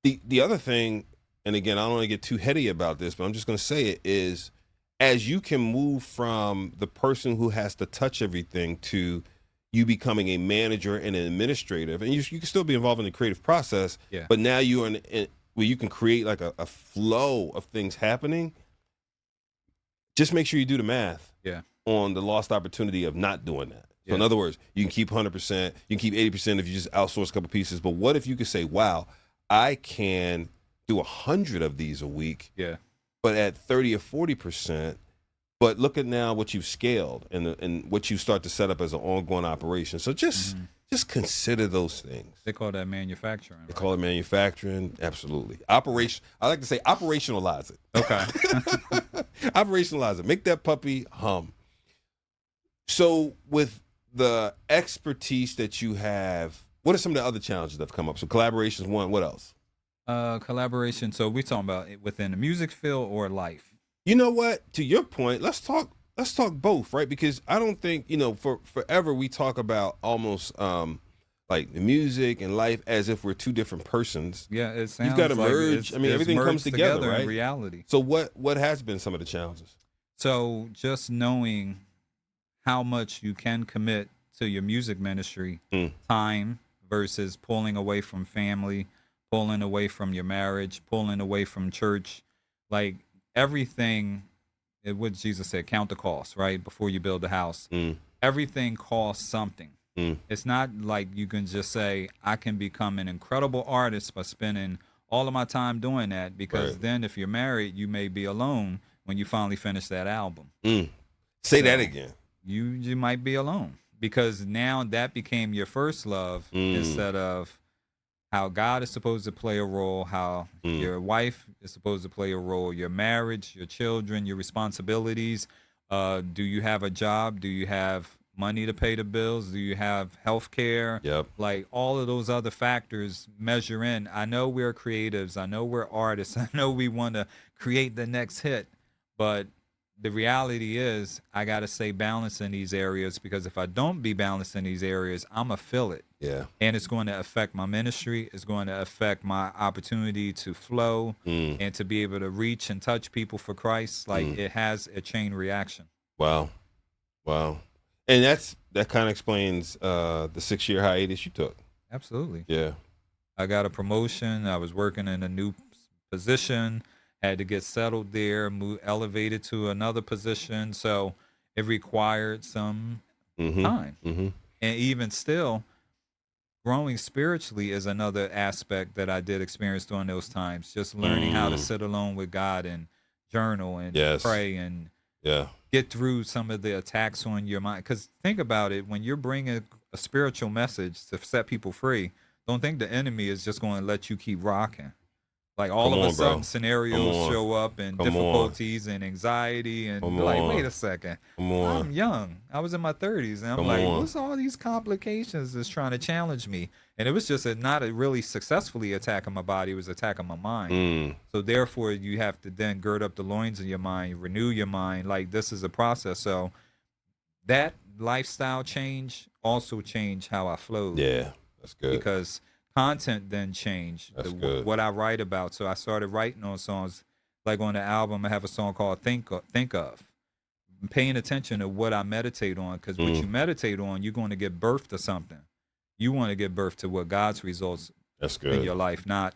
[SPEAKER 1] The other thing, and again, I don't want to get too heady about this, but I'm just going to say it, is as you can move from the person who has to touch everything to you becoming a manager and an administrative, and you can still be involved in the creative process,
[SPEAKER 2] Yeah.
[SPEAKER 1] but now you're in where you can create like a flow of things happening. Just make sure you do the math
[SPEAKER 2] yeah,
[SPEAKER 1] on the lost opportunity of not doing that. So in
[SPEAKER 2] Yeah.
[SPEAKER 1] other words, you can keep 100%, you can keep 80% if you just outsource a couple pieces. But what if you could say, wow, I can do 100 of these a week,
[SPEAKER 2] yeah,
[SPEAKER 1] but at 30 or 40%, but look at now what you've scaled and what you start to set up as an ongoing operation. So just consider those things.
[SPEAKER 2] they call that manufacturing.
[SPEAKER 1] They
[SPEAKER 2] Right?
[SPEAKER 1] call it manufacturing. Absolutely. Operation. I like to say operationalize it.
[SPEAKER 2] Okay.
[SPEAKER 1] Operationalize it. Make that puppy hum. So with the expertise that you have, what are some of the other challenges that have come up? So collaborations, one. What else?
[SPEAKER 2] Collaboration. So we talking about it within the music field or life?
[SPEAKER 1] You know what? To your point, let's talk both, right? Because I don't think, for forever we talk about almost like the music and life as if we're two different persons.
[SPEAKER 2] Yeah, it sounds
[SPEAKER 1] You've got to
[SPEAKER 2] like
[SPEAKER 1] merge.
[SPEAKER 2] it's
[SPEAKER 1] Everything comes
[SPEAKER 2] merged
[SPEAKER 1] together, right?
[SPEAKER 2] in reality.
[SPEAKER 1] So what has been some of the challenges?
[SPEAKER 2] So just knowing how much you can commit to your music ministry, time versus pulling away from family, pulling away from your marriage, pulling away from church, like everything. What Jesus said, count the cost, right? Before you build a house, everything costs something. It's not like you can just say, I can become an incredible artist by spending all of my time doing that, because
[SPEAKER 1] Right.
[SPEAKER 2] then if you're married, you may be alone when you finally finish that album.
[SPEAKER 1] Say that
[SPEAKER 2] So,
[SPEAKER 1] again.
[SPEAKER 2] You might be alone because now that became your first love instead of how God is supposed to play a role, how your wife is supposed to play a role, your marriage, your children, your responsibilities. Do you have a job? Do you have money to pay the bills? Do you have health care?
[SPEAKER 1] Yep.
[SPEAKER 2] Like all of those other factors measure in. I know we're creatives. I know we're artists. I know we want to create the next hit, but the reality is I got to stay balanced in these areas, because if I don't be balanced in these areas, I'm going to feel it.
[SPEAKER 1] Yeah.
[SPEAKER 2] And it's going to affect my ministry. It's going to affect my opportunity to flow and to be able to reach and touch people for Christ. Like it has a chain reaction.
[SPEAKER 1] Wow. And that kind of explains the 6-year hiatus you took.
[SPEAKER 2] Absolutely.
[SPEAKER 1] Yeah.
[SPEAKER 2] I got a promotion. I was working in a new position, had to get settled there, move, elevated to another position. So it required some
[SPEAKER 1] Mm-hmm.
[SPEAKER 2] time.
[SPEAKER 1] Mm-hmm.
[SPEAKER 2] And even still, growing spiritually is another aspect that I did experience during those times. Just learning how to
[SPEAKER 1] Mm.
[SPEAKER 2] sit alone with God and journal and
[SPEAKER 1] Yes.
[SPEAKER 2] pray and
[SPEAKER 1] Yeah.
[SPEAKER 2] get through some of the attacks on your mind. Because think about it, when you're bringing a spiritual message to set people free, don't think the enemy is just going to let you keep rocking. Like all
[SPEAKER 1] Come
[SPEAKER 2] of a
[SPEAKER 1] on,
[SPEAKER 2] sudden,
[SPEAKER 1] bro. Come
[SPEAKER 2] scenarios
[SPEAKER 1] on.
[SPEAKER 2] show up and
[SPEAKER 1] Come on.
[SPEAKER 2] difficulties and anxiety, and
[SPEAKER 1] Come
[SPEAKER 2] be like, wait
[SPEAKER 1] on.
[SPEAKER 2] a second,
[SPEAKER 1] Come on.
[SPEAKER 2] I'm young. I was in my 30s, and I'm
[SPEAKER 1] Come
[SPEAKER 2] like,
[SPEAKER 1] on.
[SPEAKER 2] what's all these complications that's trying to challenge me? And it was just not a really successfully attacking my body; it was attacking my mind.
[SPEAKER 1] Mm.
[SPEAKER 2] So therefore, you have to then gird up the loins of your mind, renew your mind. Like this is a process. So that lifestyle change also changed how I flowed
[SPEAKER 1] Yeah. That's good.
[SPEAKER 2] because content then changed
[SPEAKER 1] That's good.
[SPEAKER 2] what I write about. So I started writing on songs. Like on the album, I have a song called Think of. I'm paying attention to what I meditate on, because what you
[SPEAKER 1] Mm.
[SPEAKER 2] meditate on, you're going to get birth to something. You want to get birth to what God's results
[SPEAKER 1] That's
[SPEAKER 2] in
[SPEAKER 1] good.
[SPEAKER 2] your life, not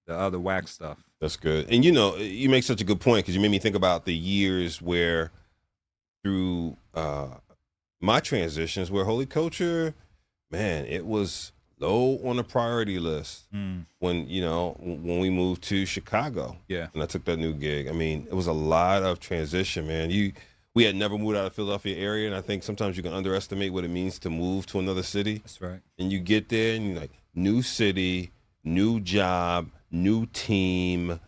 [SPEAKER 2] the other whack stuff.
[SPEAKER 1] That's good. And you know, you make such a good point because you made me think about the years where through my transitions where holy culture, man, it was low on the priority list when, you know, when we moved to Chicago.
[SPEAKER 2] Yeah.
[SPEAKER 1] And I took that new gig. I mean, it was a lot of transition, man. We had never moved out of Philadelphia area, and I think sometimes you can underestimate what it means to move to another city.
[SPEAKER 2] That's right.
[SPEAKER 1] And you get there and you're like, new city, new job, new team.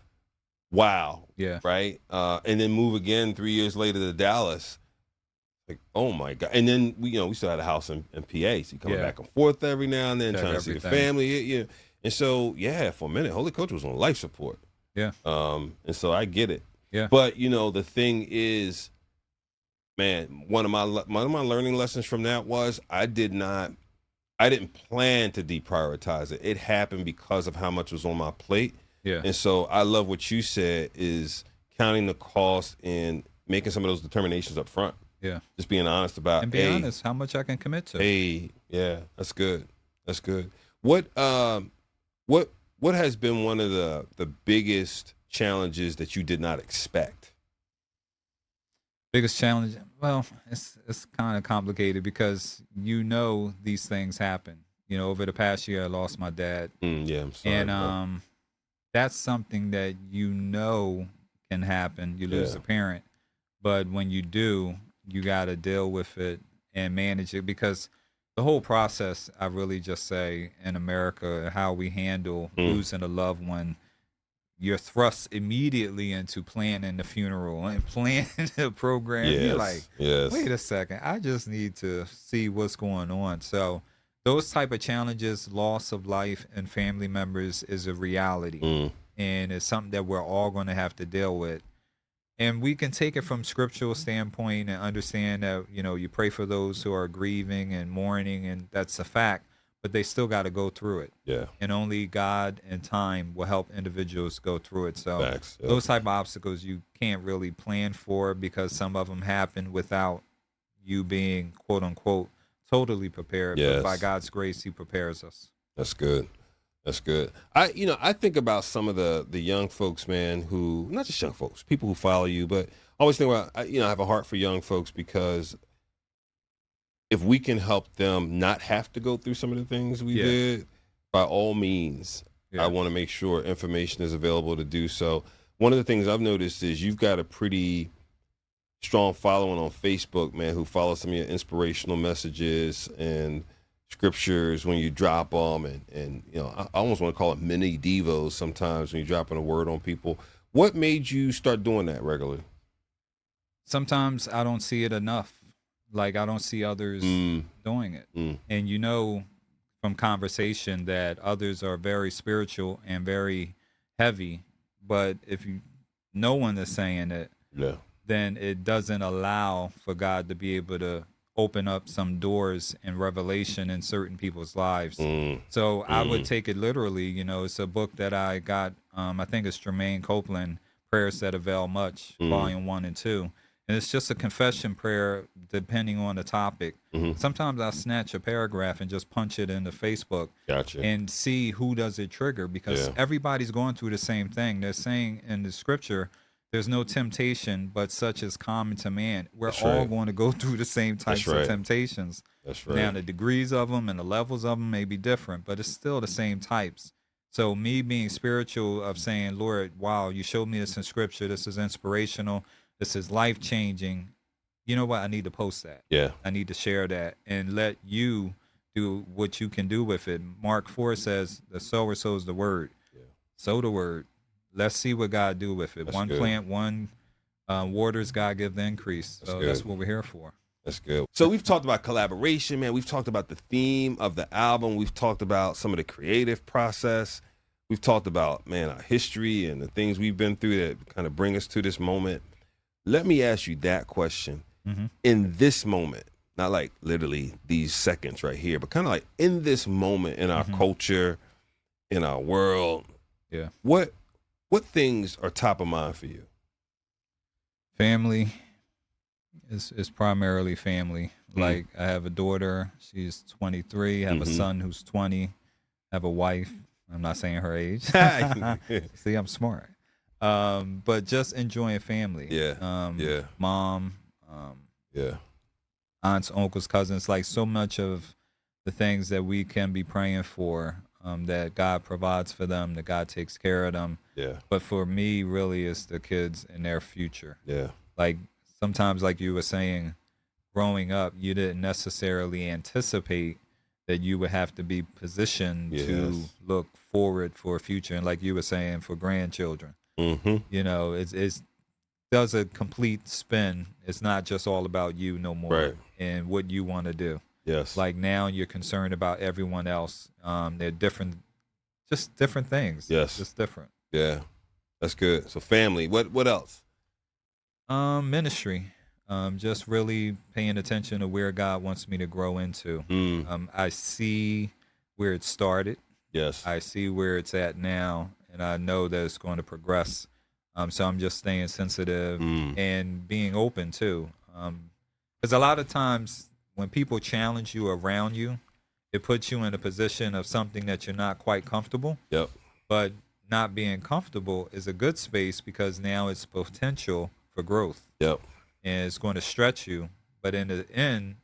[SPEAKER 1] Wow.
[SPEAKER 2] Yeah.
[SPEAKER 1] Right. And then move again 3 years later to Dallas. Like, oh my God. And then we still had a house in PA. So you coming back and forth every now and then,
[SPEAKER 2] Check
[SPEAKER 1] trying to see the
[SPEAKER 2] everything.
[SPEAKER 1] family. Yeah. And so, yeah, for a minute, Holy Coach was on life support.
[SPEAKER 2] Yeah.
[SPEAKER 1] And so I get it.
[SPEAKER 2] Yeah.
[SPEAKER 1] But the thing is, man, one of my learning lessons from that was I didn't plan to deprioritize it. It happened because of how much was on my plate.
[SPEAKER 2] Yeah.
[SPEAKER 1] And so I love what you said is counting the cost and making some of those determinations up front.
[SPEAKER 2] Yeah.
[SPEAKER 1] Just being honest about,
[SPEAKER 2] and be honest how much I can commit to.
[SPEAKER 1] Hey, yeah, that's good. That's good. What has been one of the biggest challenges that you did not expect?
[SPEAKER 2] Biggest challenge? Well, it's kind of complicated because these things happen. Over the past year, I lost my dad.
[SPEAKER 1] Yeah, I'm sorry.
[SPEAKER 2] And that's something that can happen. You lose a parent, but when you do, you got to deal with it and manage it, because the whole process, I really just say in America, how we handle losing a loved one, you're thrust immediately into planning the funeral and planning the program.
[SPEAKER 1] Yes,
[SPEAKER 2] You're like,
[SPEAKER 1] yes.
[SPEAKER 2] wait a second, I just need to see what's going on. So those type of challenges, loss of life and family members, is a reality. And it's something that we're all going to have to deal with. And we can take it from scriptural standpoint and understand that, you pray for those who are grieving and mourning, and that's a fact, but they still got to go through it.
[SPEAKER 1] Yeah.
[SPEAKER 2] And only God and time will help individuals go through it. So
[SPEAKER 1] Facts, yeah.
[SPEAKER 2] those type of obstacles you can't really plan for, because some of them happen without you being, quote unquote, totally prepared.
[SPEAKER 1] Yes.
[SPEAKER 2] But by God's grace, he prepares us.
[SPEAKER 1] That's good. That's good. I think about some of the young folks, man, who, not just young folks, people who follow you, but I always think about, I have a heart for young folks, because if we can help them not have to go through some of the things we did, by all means, I want to make sure information is available to do so. One of the things I've noticed is you've got a pretty strong following on Facebook, man, who follow some of your inspirational messages and scriptures when you drop them, and I almost want to call it mini devos sometimes when you're dropping a word on people. What made you start doing that regularly?
[SPEAKER 2] Sometimes I don't see it enough. Like, I don't see others doing it. And from conversation that others are very spiritual and very heavy, but if no one is saying it, then it doesn't allow for God to be able to open up some doors and revelation in certain people's lives. So I would take it literally. It's a book that I got, I think it's Jermaine Copeland, Prayers That Avail Much, Volume 1 and 2. And it's just a confession prayer depending on the topic.
[SPEAKER 1] Mm-hmm.
[SPEAKER 2] Sometimes I snatch a paragraph and just punch it into Facebook
[SPEAKER 1] Gotcha.
[SPEAKER 2] and see who does it trigger, because
[SPEAKER 1] Yeah.
[SPEAKER 2] everybody's going through the same thing. They're saying in the scripture, there's no temptation but such as common to man. We're
[SPEAKER 1] That's
[SPEAKER 2] all
[SPEAKER 1] right.
[SPEAKER 2] going to go through the same types
[SPEAKER 1] right.
[SPEAKER 2] of temptations.
[SPEAKER 1] That's
[SPEAKER 2] Now,
[SPEAKER 1] right.
[SPEAKER 2] the degrees of them and the levels of them may be different, but it's still the same types. So me being spiritual of saying, Lord, wow, you showed me this in scripture. This is inspirational. This is life changing. You know what? I need to post that.
[SPEAKER 1] Yeah.
[SPEAKER 2] I need to share that and let you do what you can do with it. Mark 4 says, the sower sows the word.
[SPEAKER 1] Yeah.
[SPEAKER 2] Sow the word. Let's see what God do with it.
[SPEAKER 1] That's
[SPEAKER 2] One
[SPEAKER 1] good.
[SPEAKER 2] plant, one waters, God give the increase. So
[SPEAKER 1] good.
[SPEAKER 2] that's what we're here for.
[SPEAKER 1] That's good. So we've talked about collaboration, man. We've talked about the theme of the album. We've talked about some of the creative process. We've talked about, man, our history and the things we've been through that kind of bring us to this moment. Let me ask you that question.
[SPEAKER 2] Mm-hmm.
[SPEAKER 1] In this moment, not like literally these seconds right here, but kind of like in this moment in our culture, in our world,
[SPEAKER 2] Yeah.
[SPEAKER 1] what things are top of mind for you?
[SPEAKER 2] Family is primarily family. Like, I have a daughter, she's 23. I have a son who's 20. I have a wife. I'm not saying her age. See, I'm smart. But just enjoying family.
[SPEAKER 1] Yeah. Yeah.
[SPEAKER 2] Mom,
[SPEAKER 1] Yeah.
[SPEAKER 2] aunts, uncles, cousins, like so much of the things that we can be praying for, that God provides for them, that God takes care of them.
[SPEAKER 1] Yeah.
[SPEAKER 2] But for me, really, it's the kids and their future.
[SPEAKER 1] Yeah.
[SPEAKER 2] Like, sometimes, like you were saying, growing up, you didn't necessarily anticipate that you would have to be positioned to
[SPEAKER 1] Yes.
[SPEAKER 2] look forward for a future. And like you were saying, for grandchildren,
[SPEAKER 1] Mm-hmm.
[SPEAKER 2] you know, it's does a complete spin. It's not just all about you no more,
[SPEAKER 1] Right.
[SPEAKER 2] and what you want to do.
[SPEAKER 1] Yes.
[SPEAKER 2] Like, now you're concerned about everyone else. They're different, just different things.
[SPEAKER 1] Yes.
[SPEAKER 2] Just different.
[SPEAKER 1] Yeah. That's good. So family. What else?
[SPEAKER 2] Ministry. Just really paying attention to where God wants me to grow into. I see where it started.
[SPEAKER 1] Yes.
[SPEAKER 2] I see where it's at now, and I know that it's going to progress. So I'm just staying sensitive and being open too. Because a lot of times when people challenge you around you, it puts you in a position of something that you're not quite comfortable.
[SPEAKER 1] Yep.
[SPEAKER 2] But not being comfortable is a good space, because now it's potential for growth.
[SPEAKER 1] Yep.
[SPEAKER 2] And it's going to stretch you. But in the end,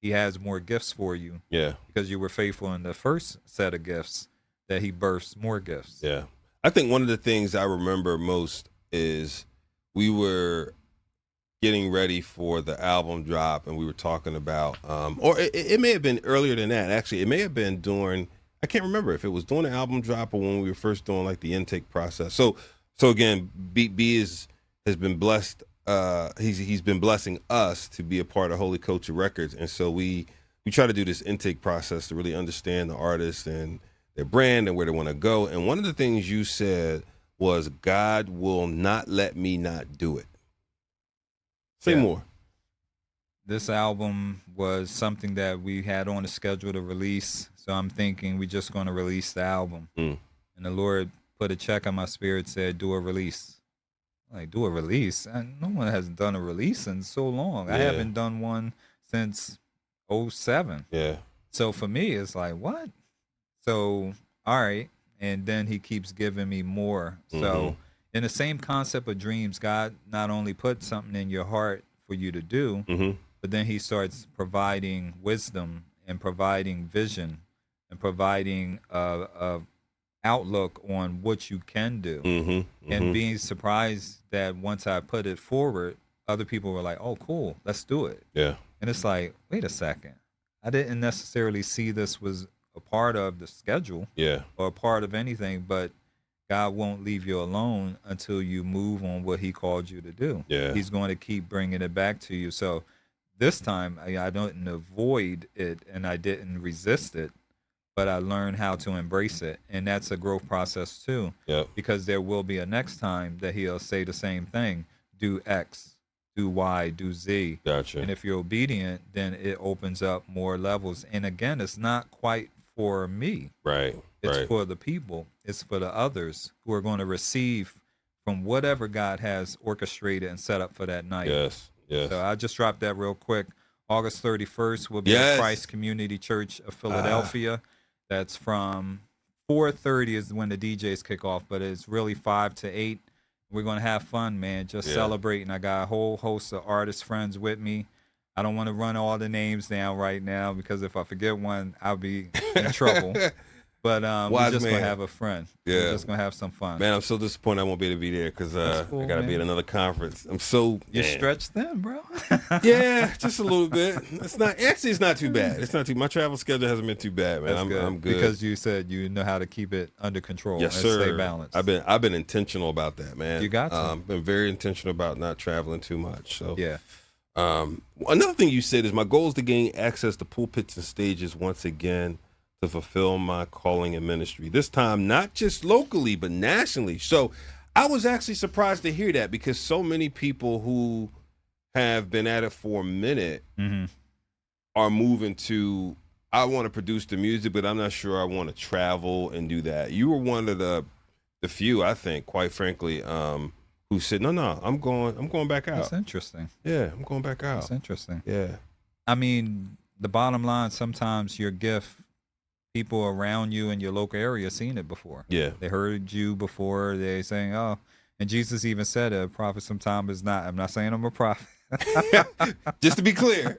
[SPEAKER 2] he has more gifts for you,
[SPEAKER 1] Yeah.
[SPEAKER 2] because you were faithful in the first set of gifts, that he births more gifts.
[SPEAKER 1] Yeah. I think one of the things I remember most is we were getting ready for the album drop, and we were talking about, or it may have been earlier than that. Actually, it may have been during, I can't remember if it was during the album drop or when we were first doing like the intake process. So again, B has been blessed. He's been blessing us to be a part of Holy Culture Records, and so we try to do this intake process to really understand the artist and their brand and where they want to go. And one of the things you said was, God will not let me not do it. Say more.
[SPEAKER 2] This album was something that we had on the schedule to release. So I'm thinking we're just going to release the album. And the Lord put a check on my spirit, said, do a release. Like, do a release? And no one has done a release in so long. I
[SPEAKER 1] Yeah.
[SPEAKER 2] haven't done one since 07.
[SPEAKER 1] Yeah.
[SPEAKER 2] So for me, it's like, what? So, all right. And then he keeps giving me more. So in the same concept of dreams, God not only put something in your heart for you to do, but then he starts providing wisdom and providing vision and providing a outlook on what you can do. And being surprised that once I put it forward, other people were like, oh, cool, let's do it.
[SPEAKER 1] Yeah.
[SPEAKER 2] And it's like, wait a second. I didn't necessarily see this was a part of the schedule
[SPEAKER 1] Yeah.
[SPEAKER 2] or a part of anything, but God won't leave you alone until you move on what he called you to do.
[SPEAKER 1] Yeah.
[SPEAKER 2] He's going to keep bringing it back to you. So this time I didn't avoid it and I didn't resist it, but I learned how to embrace it. And that's a growth process too.
[SPEAKER 1] Yep.
[SPEAKER 2] Because there will be a next time that he'll say the same thing. Do X, do Y, do Z.
[SPEAKER 1] Gotcha.
[SPEAKER 2] And if you're obedient, then it opens up more levels. And again, it's not quite for me.
[SPEAKER 1] Right.
[SPEAKER 2] It's
[SPEAKER 1] right.
[SPEAKER 2] for the people. It's for the others who are going to receive from whatever God has orchestrated and set up for that night.
[SPEAKER 1] Yes. Yes.
[SPEAKER 2] So I just dropped that real quick. August 31st will be
[SPEAKER 1] Yes.
[SPEAKER 2] at Christ Community Church of Philadelphia. That's from 4:30 is when the DJs kick off, but it's really 5 to 8. We're going to have fun, man, just celebrating. I got a whole host of artist friends with me. I don't want to run all the names down right now because if I forget one, I'll be in trouble. But we're just going to have a friend.
[SPEAKER 1] Yeah.
[SPEAKER 2] We're just going to have some fun.
[SPEAKER 1] Man, I'm so disappointed I won't be able to be there because
[SPEAKER 2] cool,
[SPEAKER 1] I got to be at another conference. I'm so...
[SPEAKER 2] You stretched thin, bro.
[SPEAKER 1] Yeah, just a little bit. It's not too bad. It's not too... My travel schedule hasn't been too bad, man. I'm good.
[SPEAKER 2] Because you said you know how to keep it under control and stay balanced.
[SPEAKER 1] I've been intentional about that, man.
[SPEAKER 2] You got to.
[SPEAKER 1] I've been very intentional about not traveling too much. So
[SPEAKER 2] yeah.
[SPEAKER 1] Another thing you said is my goal is to gain access to pulpits and stages once again to fulfill my calling and ministry. This time, not just locally, but nationally. So I was actually surprised to hear that because so many people who have been at it for a minute are moving to, I want to produce the music, but I'm not sure I want to travel and do that. You were one of the few, I think, quite frankly, who said, no, I'm going back out.
[SPEAKER 2] That's interesting.
[SPEAKER 1] Yeah, I'm going back out.
[SPEAKER 2] That's interesting.
[SPEAKER 1] Yeah.
[SPEAKER 2] I mean, the bottom line, sometimes your gift, people around you in your local area seen it before.
[SPEAKER 1] Yeah.
[SPEAKER 2] They heard you before. They saying, oh, and Jesus even said a prophet sometimes is not. I'm not saying I'm a prophet.
[SPEAKER 1] Just to be clear.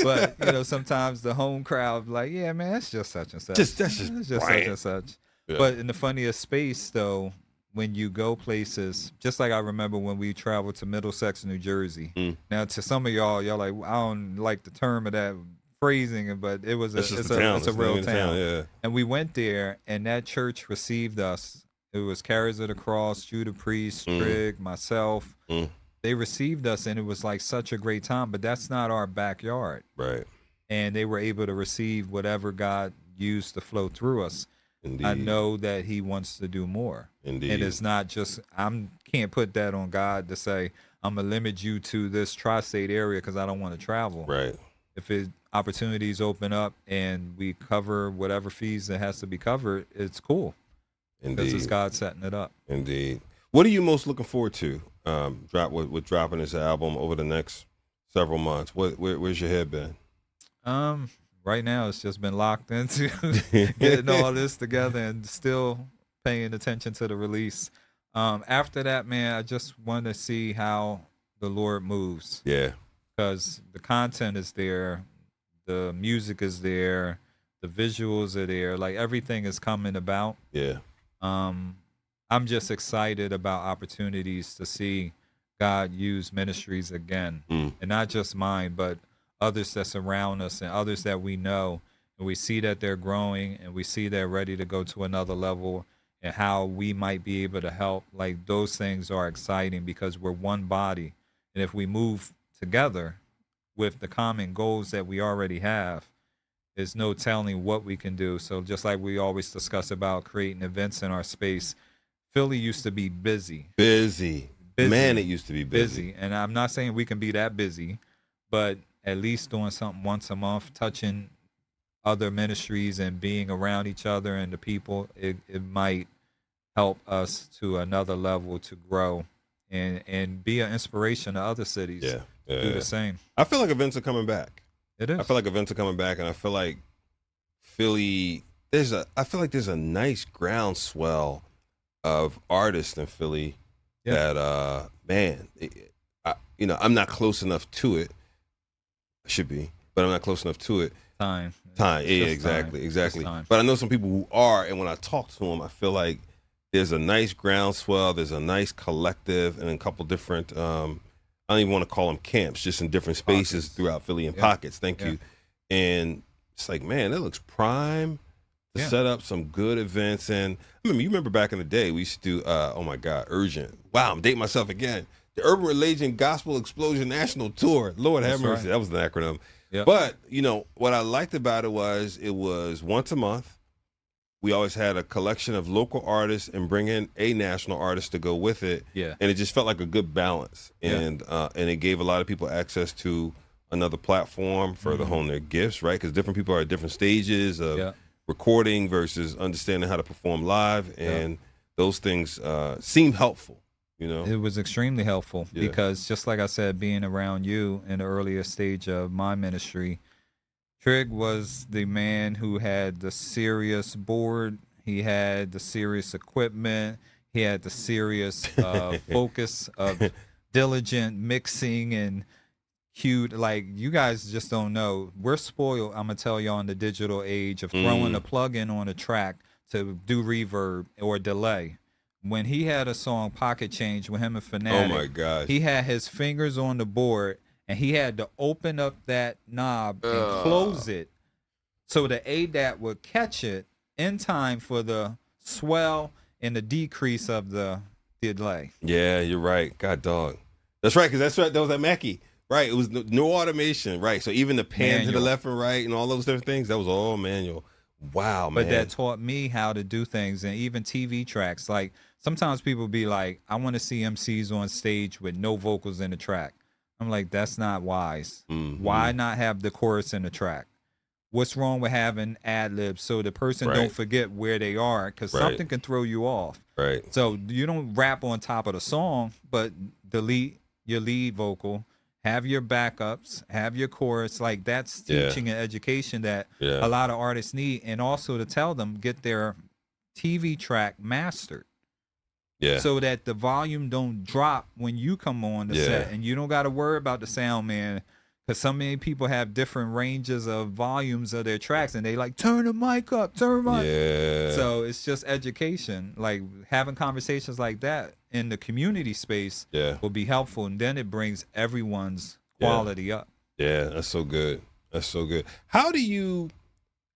[SPEAKER 2] But, sometimes the home crowd like, yeah, man, that's just such and such.
[SPEAKER 1] That's
[SPEAKER 2] just such and such.
[SPEAKER 1] Yeah.
[SPEAKER 2] But in the funniest space, though, when you go places, just like I remember when we traveled to Middlesex, New Jersey. Now, to some of y'all like, I don't like the term of that phrasing, but it was it's a real town.
[SPEAKER 1] Yeah.
[SPEAKER 2] And we went there, and that church received us. It was Carriers of the Cross, Judah Priest, Trigg, myself. They received us, and it was like such a great time. But that's not our backyard,
[SPEAKER 1] Right.
[SPEAKER 2] and they were able to receive whatever God used to flow through us.
[SPEAKER 1] Indeed.
[SPEAKER 2] I know that He wants to do more.
[SPEAKER 1] Indeed.
[SPEAKER 2] And it's not just can't put that on God to say I'm gonna limit you to this tri-state area because I don't want to travel.
[SPEAKER 1] Right.
[SPEAKER 2] If opportunities open up and we cover whatever fees that has to be covered, it's cool.
[SPEAKER 1] Indeed.
[SPEAKER 2] Because it's God setting it up.
[SPEAKER 1] Indeed. What are you most looking forward to? With dropping this album over the next several months. Where's your head been?
[SPEAKER 2] Right now it's just been locked into getting all this together and still paying attention to the release. After that, man, I just want to see how the Lord moves.
[SPEAKER 1] Yeah.
[SPEAKER 2] Because the content is there, the music is there, the visuals are there, like everything is coming about.
[SPEAKER 1] Yeah.
[SPEAKER 2] I'm just excited about opportunities to see God use ministries again, and not just mine, but others that surround us and others that we know, and we see that they're growing and we see they're ready to go to another level, and how we might be able to help. Like those things are exciting because we're one body, and if we move together with the common goals that we already have, there's no telling what we can do. So just like we always discuss about creating events in our space, Philly used to be busy. Man, it used to be busy. And I'm not saying we can be that busy, but at least doing something once a month, touching other ministries and being around each other and the people, it might help us to another level to grow and be an inspiration to other cities. Do the same.
[SPEAKER 1] I feel like events are coming back.
[SPEAKER 2] It is.
[SPEAKER 1] I feel like events are coming back, and I feel like Philly. I feel like there's a nice groundswell of artists in Philly that, man, I'm not close enough to it. I should be, but I'm not close enough to it.
[SPEAKER 2] Time.
[SPEAKER 1] Yeah, exactly. But I know some people who are, and when I talk to them, I feel like there's a nice groundswell, there's a nice collective, and a couple different, I don't even want to call them camps, just in different spaces throughout Philly and pockets. Thank you. And it's like, man, it looks prime to set up some good events. And I mean, you remember back in the day, we used to do, oh my God, Urgent. Wow, I'm dating myself again. The Urban Religion Gospel Explosion National Tour. Lord have mercy. Right. That was the acronym. Yep. But, what I liked about it was once a month. We always had a collection of local artists and bring in a national artist to go with it. Yeah. And it just felt like a good balance. And it gave a lot of people access to another platform for to hone their gifts, right? Because different people are at different stages of recording versus understanding how to perform live. And those things seem helpful. You know?
[SPEAKER 2] It was extremely helpful
[SPEAKER 1] Yeah.
[SPEAKER 2] because just like I said, being around you in the earlier stage of my ministry, Trig was the man who had the serious board. He had the serious equipment. He had the serious focus of diligent mixing and cute. Like, you guys just don't know. We're spoiled, I'm going to tell y'all, in the digital age of throwing a plug in on a track to do reverb or delay. When he had a song Pocket Change with him and Fanatic,
[SPEAKER 1] Oh my gosh.
[SPEAKER 2] he had his fingers on the board and he had to open up that knob and close it so the ADAT would catch it in time for the swell and the decrease of the delay.
[SPEAKER 1] Yeah, you're right. God dog. That's right, because that's right. That was at Mackie. Right. It was no automation. Right. So even the pan to the
[SPEAKER 2] Manual.
[SPEAKER 1] left and right and all those different things, that was all manual. Wow, man.
[SPEAKER 2] But that taught me how to do things, and even TV tracks. Like, sometimes people be like, I want to see MCs on stage with no vocals in the track. I'm like, that's not wise. Why not have the chorus in the track? What's wrong with having ad-libs so the person don't forget where they are? Because something can throw you off.
[SPEAKER 1] Right.
[SPEAKER 2] So you don't rap on top of the song, but delete your lead vocal, have your backups, have your chorus. Like, that's teaching and education that a lot of artists need. And also to tell them, get their TV track mastered.
[SPEAKER 1] Yeah.
[SPEAKER 2] So that the volume don't drop when you come on the set, and you don't got to worry about the sound man, because so many people have different ranges of volumes of their tracks, and they like, turn the mic up, turn my.
[SPEAKER 1] Yeah.
[SPEAKER 2] So it's just education, like having conversations like that in the community space will be helpful, and then it brings everyone's quality up.
[SPEAKER 1] Yeah, that's so good. That's so good. How do you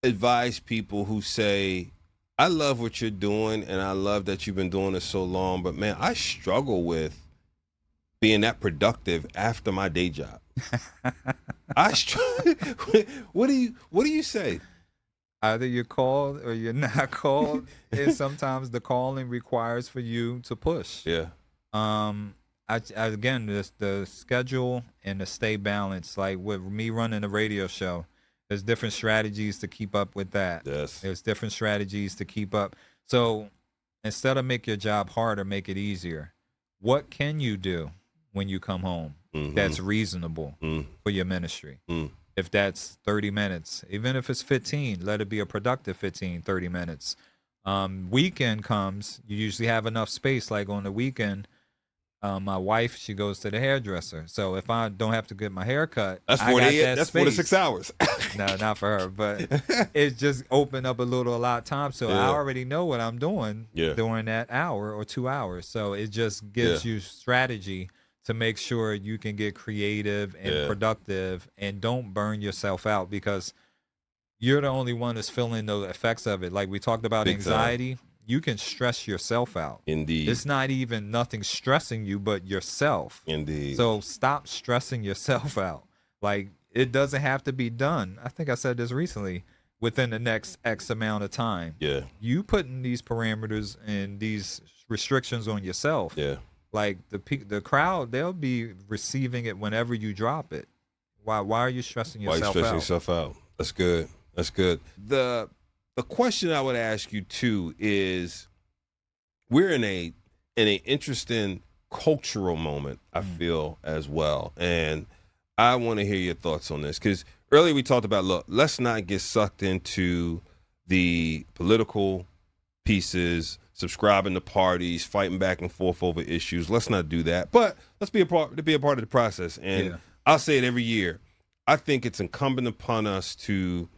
[SPEAKER 1] advise people who say, I love what you're doing and I love that you've been doing it so long, but man, I struggle with being that productive after my day job. What do you say?
[SPEAKER 2] Either you're called or you're not called. And sometimes the calling requires for you to push.
[SPEAKER 1] Yeah.
[SPEAKER 2] Again, the schedule and the stay balanced. Like with me running a radio show, there's different strategies to keep up with that.
[SPEAKER 1] Yes.
[SPEAKER 2] There's different strategies to keep up. So instead of make your job harder, make it easier. What can you do when you come home that's reasonable for your ministry? If that's 30 minutes, even if it's 15, let it be a productive 15, 30 minutes. Weekend comes, you usually have enough space. Like on the weekend, my wife, she goes to the hairdresser. So if I don't have to get my hair cut,
[SPEAKER 1] that's
[SPEAKER 2] I got that
[SPEAKER 1] that's
[SPEAKER 2] space.
[SPEAKER 1] 46 hours.
[SPEAKER 2] No, not for her, but it just opened up a lot of time. So I already know what I'm doing during that hour or 2 hours. So it just gives you strategy to make sure you can get creative and productive and don't burn yourself out, because you're the only one that's feeling the effects of it. Like we talked about
[SPEAKER 1] Big
[SPEAKER 2] anxiety. You can stress yourself out.
[SPEAKER 1] Indeed.
[SPEAKER 2] It's not even nothing stressing you but yourself.
[SPEAKER 1] Indeed.
[SPEAKER 2] So stop stressing yourself out. Like, it doesn't have to be done. I think I said this recently, within the next X amount of time.
[SPEAKER 1] Yeah.
[SPEAKER 2] You putting these parameters and these restrictions on yourself.
[SPEAKER 1] Yeah.
[SPEAKER 2] Like the crowd, they'll be receiving it whenever you drop it. Why are you stressing yourself out?
[SPEAKER 1] Why are you stressing yourself out? That's good. That's good. The question I would ask you too is, we're in an interesting cultural moment, I feel, as well, and I want to hear your thoughts on this, because earlier we talked about, look, let's not get sucked into the political pieces, subscribing to parties, fighting back and forth over issues. Let's not do that, but let's be a part of the process. And I'll say it every year. I think it's incumbent upon us to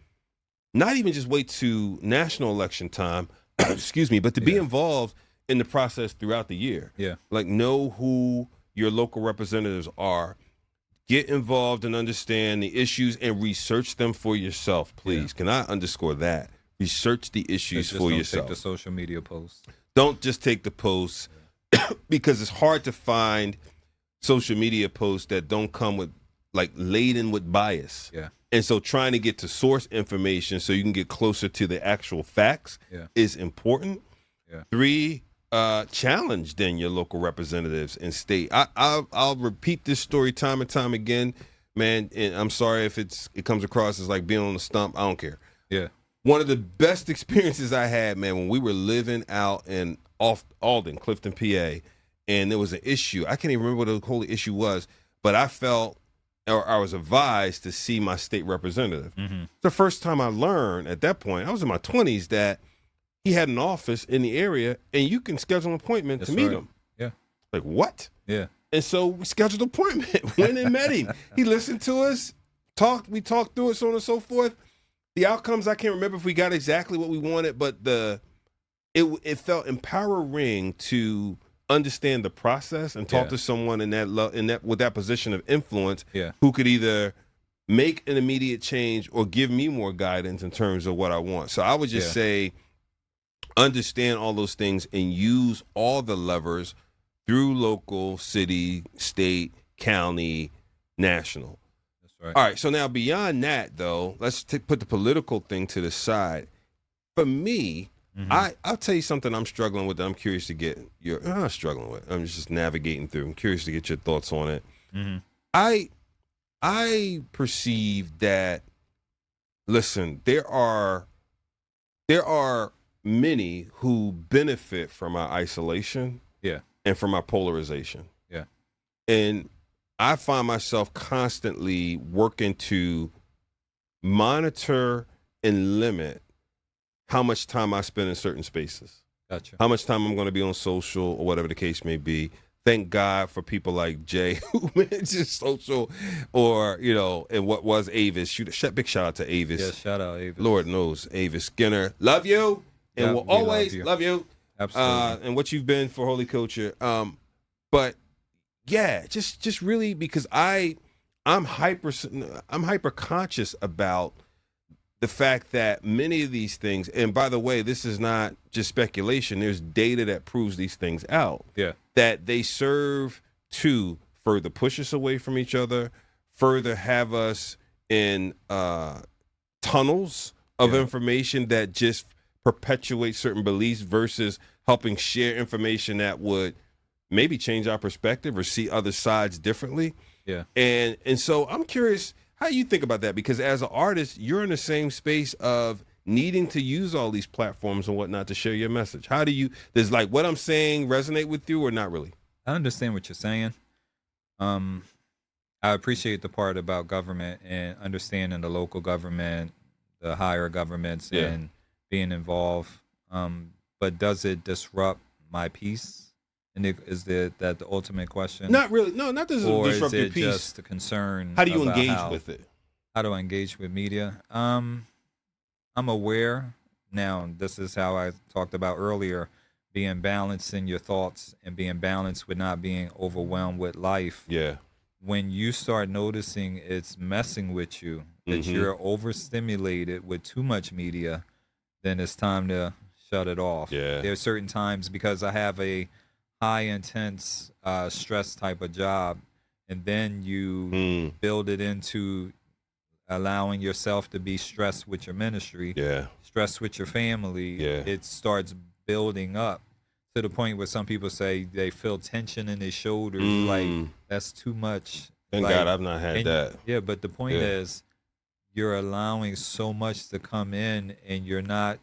[SPEAKER 1] not even just wait to national election time, excuse me, but to be involved in the process throughout the year.
[SPEAKER 2] Yeah.
[SPEAKER 1] Like, know who your local representatives are. Get involved and understand the issues and research them for yourself, please. Can I underscore that? Research the issues for yourself.
[SPEAKER 2] Take the social media posts.
[SPEAKER 1] Don't just take the posts, because it's hard to find social media posts that don't come with, like, laden with bias.
[SPEAKER 2] Yeah.
[SPEAKER 1] And so trying to get to source information so you can get closer to the actual facts is important. Yeah. 3, challenge then your local representatives and state. I'll repeat this story time and time again, man. And I'm sorry if it comes across as like being on the stump. I don't care.
[SPEAKER 2] Yeah.
[SPEAKER 1] One of the best experiences I had, man, when we were living out in off Alden, Clifton, PA, and there was an issue. I can't even remember what the whole issue was, but I felt, or I was advised to see my state representative.
[SPEAKER 2] Mm-hmm.
[SPEAKER 1] The first time I learned at that point, I was in my 20s, that he had an office in the area, and you can schedule an appointment to meet him.
[SPEAKER 2] Yeah.
[SPEAKER 1] Like, what?
[SPEAKER 2] Yeah.
[SPEAKER 1] And so we scheduled an appointment, went and met him. He listened to us, we talked through it, so on and so forth. The outcomes, I can't remember if we got exactly what we wanted, but it felt empowering to understand the process and talk to someone in that with that position of influence, who could either make an immediate change or give me more guidance in terms of what I want. So I would just say, understand all those things and use all the levers through local, city, state, county, national.
[SPEAKER 2] That's right.
[SPEAKER 1] All right, so now beyond that, though, let's put the political thing to the side. For me, I'll tell you something I'm struggling with that I'm curious to get I'm not struggling with. I'm just navigating through. I'm curious to get your thoughts on it. I perceive that, listen, there are many who benefit from our isolation and from our polarization.
[SPEAKER 2] Yeah.
[SPEAKER 1] And I find myself constantly working to monitor and limit how much time I spend in certain spaces.
[SPEAKER 2] Gotcha.
[SPEAKER 1] How much time I'm going to be on social or whatever the case may be. Thank God for people like Jay who manages social, or, and what was Avis. Big shout out to Avis.
[SPEAKER 2] Yeah, shout out Avis.
[SPEAKER 1] Lord knows, Avis Skinner. Love you. And we'll always love you.
[SPEAKER 2] Absolutely.
[SPEAKER 1] And what you've been for Holy Culture. But yeah, just really, because I'm hyper conscious about the fact that many of these things, and by the way, this is not just speculation, there's data that proves these things out.
[SPEAKER 2] Yeah.
[SPEAKER 1] That they serve to further push us away from each other, further have us in tunnels of information that just perpetuate certain beliefs versus helping share information that would maybe change our perspective or see other sides differently.
[SPEAKER 2] Yeah.
[SPEAKER 1] And so I'm curious how you think about that, because as an artist, you're in the same space of needing to use all these platforms and whatnot to share your message. How do you, does like what I'm saying resonate with you or not really?
[SPEAKER 2] I understand what you're saying. I appreciate the part about government and understanding the local government, the higher governments, and being involved. But does it disrupt my peace? And is that the ultimate question?
[SPEAKER 1] Not really. No, not does it disrupt your peace.
[SPEAKER 2] Or is it just a concern?
[SPEAKER 1] How do you engage with it?
[SPEAKER 2] How do I engage with media? I'm aware. Now, this is how I talked about earlier, being balanced in your thoughts and being balanced with not being overwhelmed with life.
[SPEAKER 1] Yeah.
[SPEAKER 2] When you start noticing it's messing with you, that you're overstimulated with too much media, then it's time to shut it off.
[SPEAKER 1] Yeah.
[SPEAKER 2] There are certain times, because I have a high intense stress type of job, and then you build it into allowing yourself to be stressed with your ministry, stressed with your family. It starts building up to the point where some people say they feel tension in their shoulders. Like, that's too much.
[SPEAKER 1] Thank God I've not had that.
[SPEAKER 2] Yeah, but the point is, you're allowing so much to come in, and you're not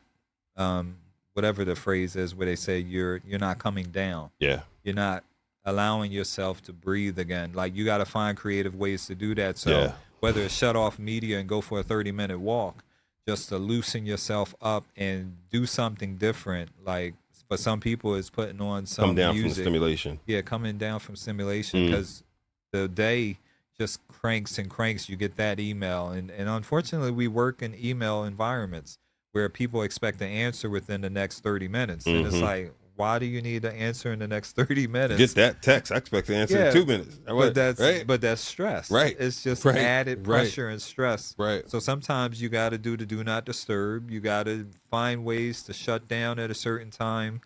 [SPEAKER 2] whatever the phrase is where they say you're not coming down.
[SPEAKER 1] Yeah.
[SPEAKER 2] You're not allowing yourself to breathe again. Like, you got to find creative ways to do that. So whether it's shut off media and go for a 30-minute walk, just to loosen yourself up and do something different. Like, for some people, it's putting on some
[SPEAKER 1] come down
[SPEAKER 2] music.
[SPEAKER 1] from stimulation.
[SPEAKER 2] Yeah, coming down from stimulation, because the day just cranks and cranks. You get that email. And unfortunately, we work in email environments where people expect an answer within the next 30 minutes. And it's like, why do you need an answer in the next 30 minutes?
[SPEAKER 1] Get that text. I expect the answer in 2 minutes.
[SPEAKER 2] But that's stress.
[SPEAKER 1] Right.
[SPEAKER 2] It's just added pressure and stress.
[SPEAKER 1] Right.
[SPEAKER 2] So sometimes you got to do the do not disturb. You got to find ways to shut down at a certain time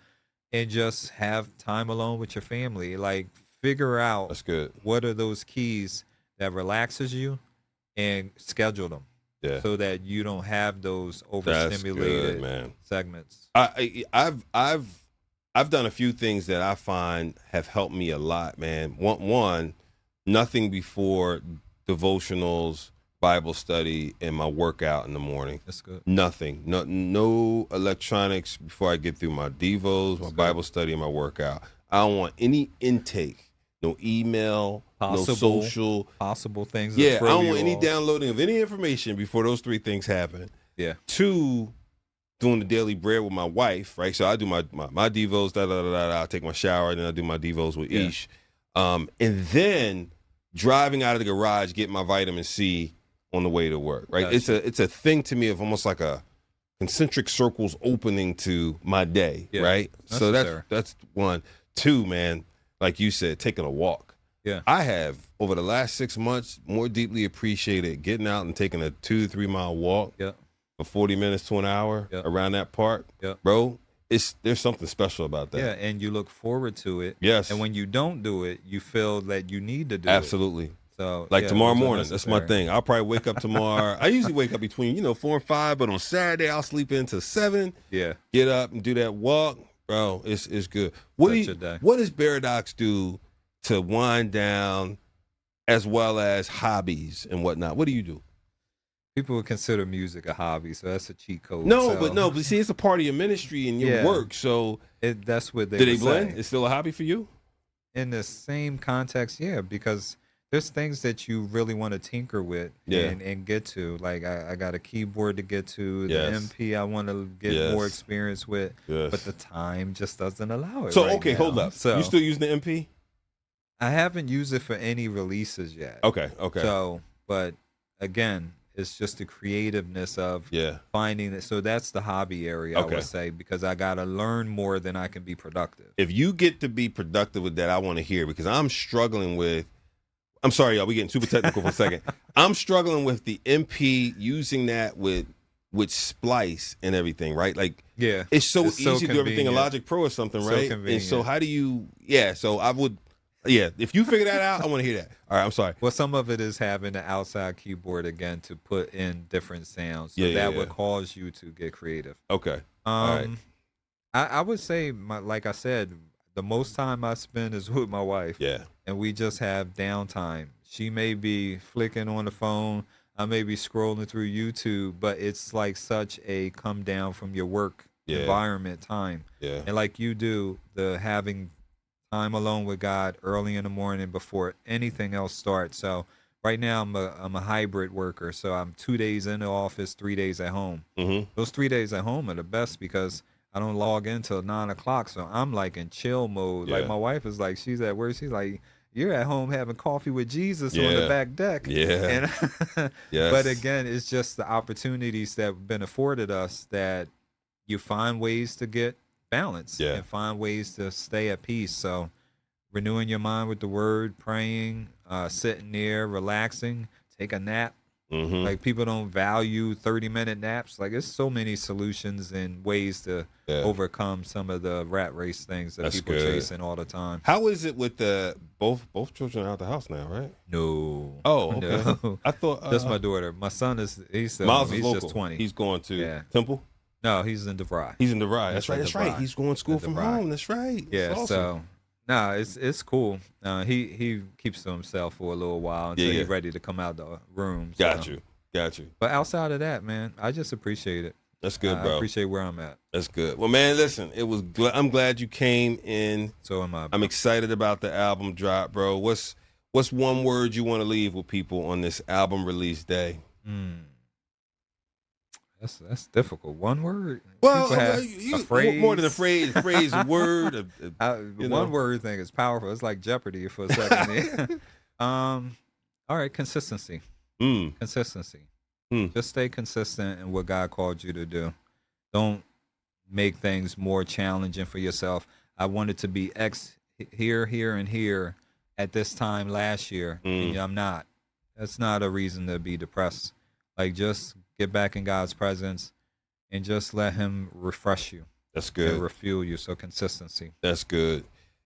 [SPEAKER 2] and just have time alone with your family. Like, figure out
[SPEAKER 1] that's good. What
[SPEAKER 2] are those keys that relaxes you, and schedule them. Yeah. So that you don't have those overstimulated segments.
[SPEAKER 1] I've done a few things that I find have helped me a lot, man. One, nothing before devotionals, Bible study, and my workout in the morning.
[SPEAKER 2] That's good.
[SPEAKER 1] Nothing. No electronics before I get through my devos, my Bible study, and my workout. I don't want any intake, no email, no social.
[SPEAKER 2] Possible things.
[SPEAKER 1] Yeah,
[SPEAKER 2] that
[SPEAKER 1] I
[SPEAKER 2] throw
[SPEAKER 1] don't
[SPEAKER 2] you
[SPEAKER 1] want any
[SPEAKER 2] off.
[SPEAKER 1] downloading of any information before those 3 things happen.
[SPEAKER 2] Yeah.
[SPEAKER 1] 2, doing the daily bread with my wife, right? So I do my devos, I take my shower, and then I do my devos with Ish. And then driving out of the garage, getting my vitamin C on the way to work, right?
[SPEAKER 2] Gotcha.
[SPEAKER 1] It's a thing to me of almost like a concentric circles opening to my day, right? So that's 1. 2, man, like you said, taking a walk.
[SPEAKER 2] Yeah.
[SPEAKER 1] I have, over the last 6 months, more deeply appreciated getting out and taking a 2 to 3 mile walk for 40 minutes to an hour around that park. Bro, there's something special about that.
[SPEAKER 2] Yeah, and you look forward to it.
[SPEAKER 1] Yes.
[SPEAKER 2] And when you don't do it, you feel that you need to do
[SPEAKER 1] Absolutely.
[SPEAKER 2] it. So,
[SPEAKER 1] like tomorrow morning,
[SPEAKER 2] necessary.
[SPEAKER 1] that's my thing. I'll probably wake up tomorrow. I usually wake up between 4 and 5, but on Saturday I'll sleep into 7.
[SPEAKER 2] Yeah.
[SPEAKER 1] Get up and do that walk, bro. It's good. What does Paradox do to wind down, as well as hobbies and whatnot? What do you do?
[SPEAKER 2] People would consider music a hobby, so that's a cheat code.
[SPEAKER 1] But see, it's a part of your ministry and your work. So
[SPEAKER 2] that's what
[SPEAKER 1] they blend. It's still a hobby for you.
[SPEAKER 2] In the same context, because there's things that you really want to tinker with and get to. Like I got a keyboard to get to, the MP I want to get more experience with, but the time just doesn't allow it.
[SPEAKER 1] So
[SPEAKER 2] right
[SPEAKER 1] okay,
[SPEAKER 2] now.
[SPEAKER 1] hold up.
[SPEAKER 2] So
[SPEAKER 1] you still using the MP?
[SPEAKER 2] I haven't used it for any releases yet.
[SPEAKER 1] Okay.
[SPEAKER 2] So, but again, it's just the creativeness of finding it. So that's the hobby area, I would say, because I got to learn more than I can be productive.
[SPEAKER 1] If you get to be productive with that, I want to hear, because I'm struggling with, I'm sorry, y'all, we getting super technical for a second. I'm struggling with the MP, using that with Splice and everything, right? Like, it's so easy to do everything in Logic Pro or something, right? And so how do you, so I would, if you figure that out, I want to hear that. All right, I'm sorry.
[SPEAKER 2] Well, some of it is having the outside keyboard again to put in different sounds. So that would cause you to get creative.
[SPEAKER 1] Okay. All right.
[SPEAKER 2] I would say, like I said, the most time I spend is with my wife.
[SPEAKER 1] Yeah.
[SPEAKER 2] And we just have downtime. She may be flicking on the phone. I may be scrolling through YouTube, but it's like such a come down from your work environment time.
[SPEAKER 1] Yeah.
[SPEAKER 2] And like you do, the having time alone with God early in the morning before anything else starts. So right now I'm a hybrid worker. So I'm 2 days in the office, 3 days at home.
[SPEAKER 1] Mm-hmm.
[SPEAKER 2] Those 3 days at home are the best because I don't log in till 9 o'clock. So I'm like in chill mode. Like my wife is like, she's at work. She's like, you're at home having coffee with Jesus on the back deck.
[SPEAKER 1] Yeah.
[SPEAKER 2] And But again, it's just the opportunities that have been afforded us that you find ways to get balance and find ways to stay at peace. So renewing your mind with the word, praying, sitting there, relaxing, take a nap.
[SPEAKER 1] Mm-hmm.
[SPEAKER 2] Like people don't value 30-minute naps. Like there's so many solutions and ways to overcome some of the rat race things that people chasing all the time.
[SPEAKER 1] How is it with the both children out the house now, right?
[SPEAKER 2] No.
[SPEAKER 1] Oh, okay.
[SPEAKER 2] No.
[SPEAKER 1] I thought
[SPEAKER 2] just my daughter. My son he's
[SPEAKER 1] Miles is
[SPEAKER 2] he's
[SPEAKER 1] local.
[SPEAKER 2] just 20.
[SPEAKER 1] He's going to Temple.
[SPEAKER 2] No, he's in DeVry.
[SPEAKER 1] He's in DeVry. That's right. That's right. He's going to school from home. That's right.
[SPEAKER 2] Yeah.
[SPEAKER 1] Awesome.
[SPEAKER 2] So, it's cool. He keeps to himself for a little while until he's ready to come out the room.
[SPEAKER 1] Got you.
[SPEAKER 2] But outside of that, man, I just appreciate it.
[SPEAKER 1] That's good, bro.
[SPEAKER 2] I appreciate where I'm at.
[SPEAKER 1] That's good. Well, man, listen, I'm glad you came in.
[SPEAKER 2] So am I. Bro.
[SPEAKER 1] I'm excited about the album drop, bro. What's one word you want to leave with people on this album release day?
[SPEAKER 2] That's difficult. One word.
[SPEAKER 1] Well, a phrase, more than a phrase, a word.
[SPEAKER 2] One word thing is powerful. It's like Jeopardy for a second. All right, consistency. Consistency. Just stay consistent in what God called you to do. Don't make things more challenging for yourself. I wanted to be X here, and here at this time last year, and I'm not. That's not a reason to be depressed. Like, just get back in God's presence and just let him refresh you.
[SPEAKER 1] That's good.
[SPEAKER 2] And refuel you. So consistency.
[SPEAKER 1] That's good.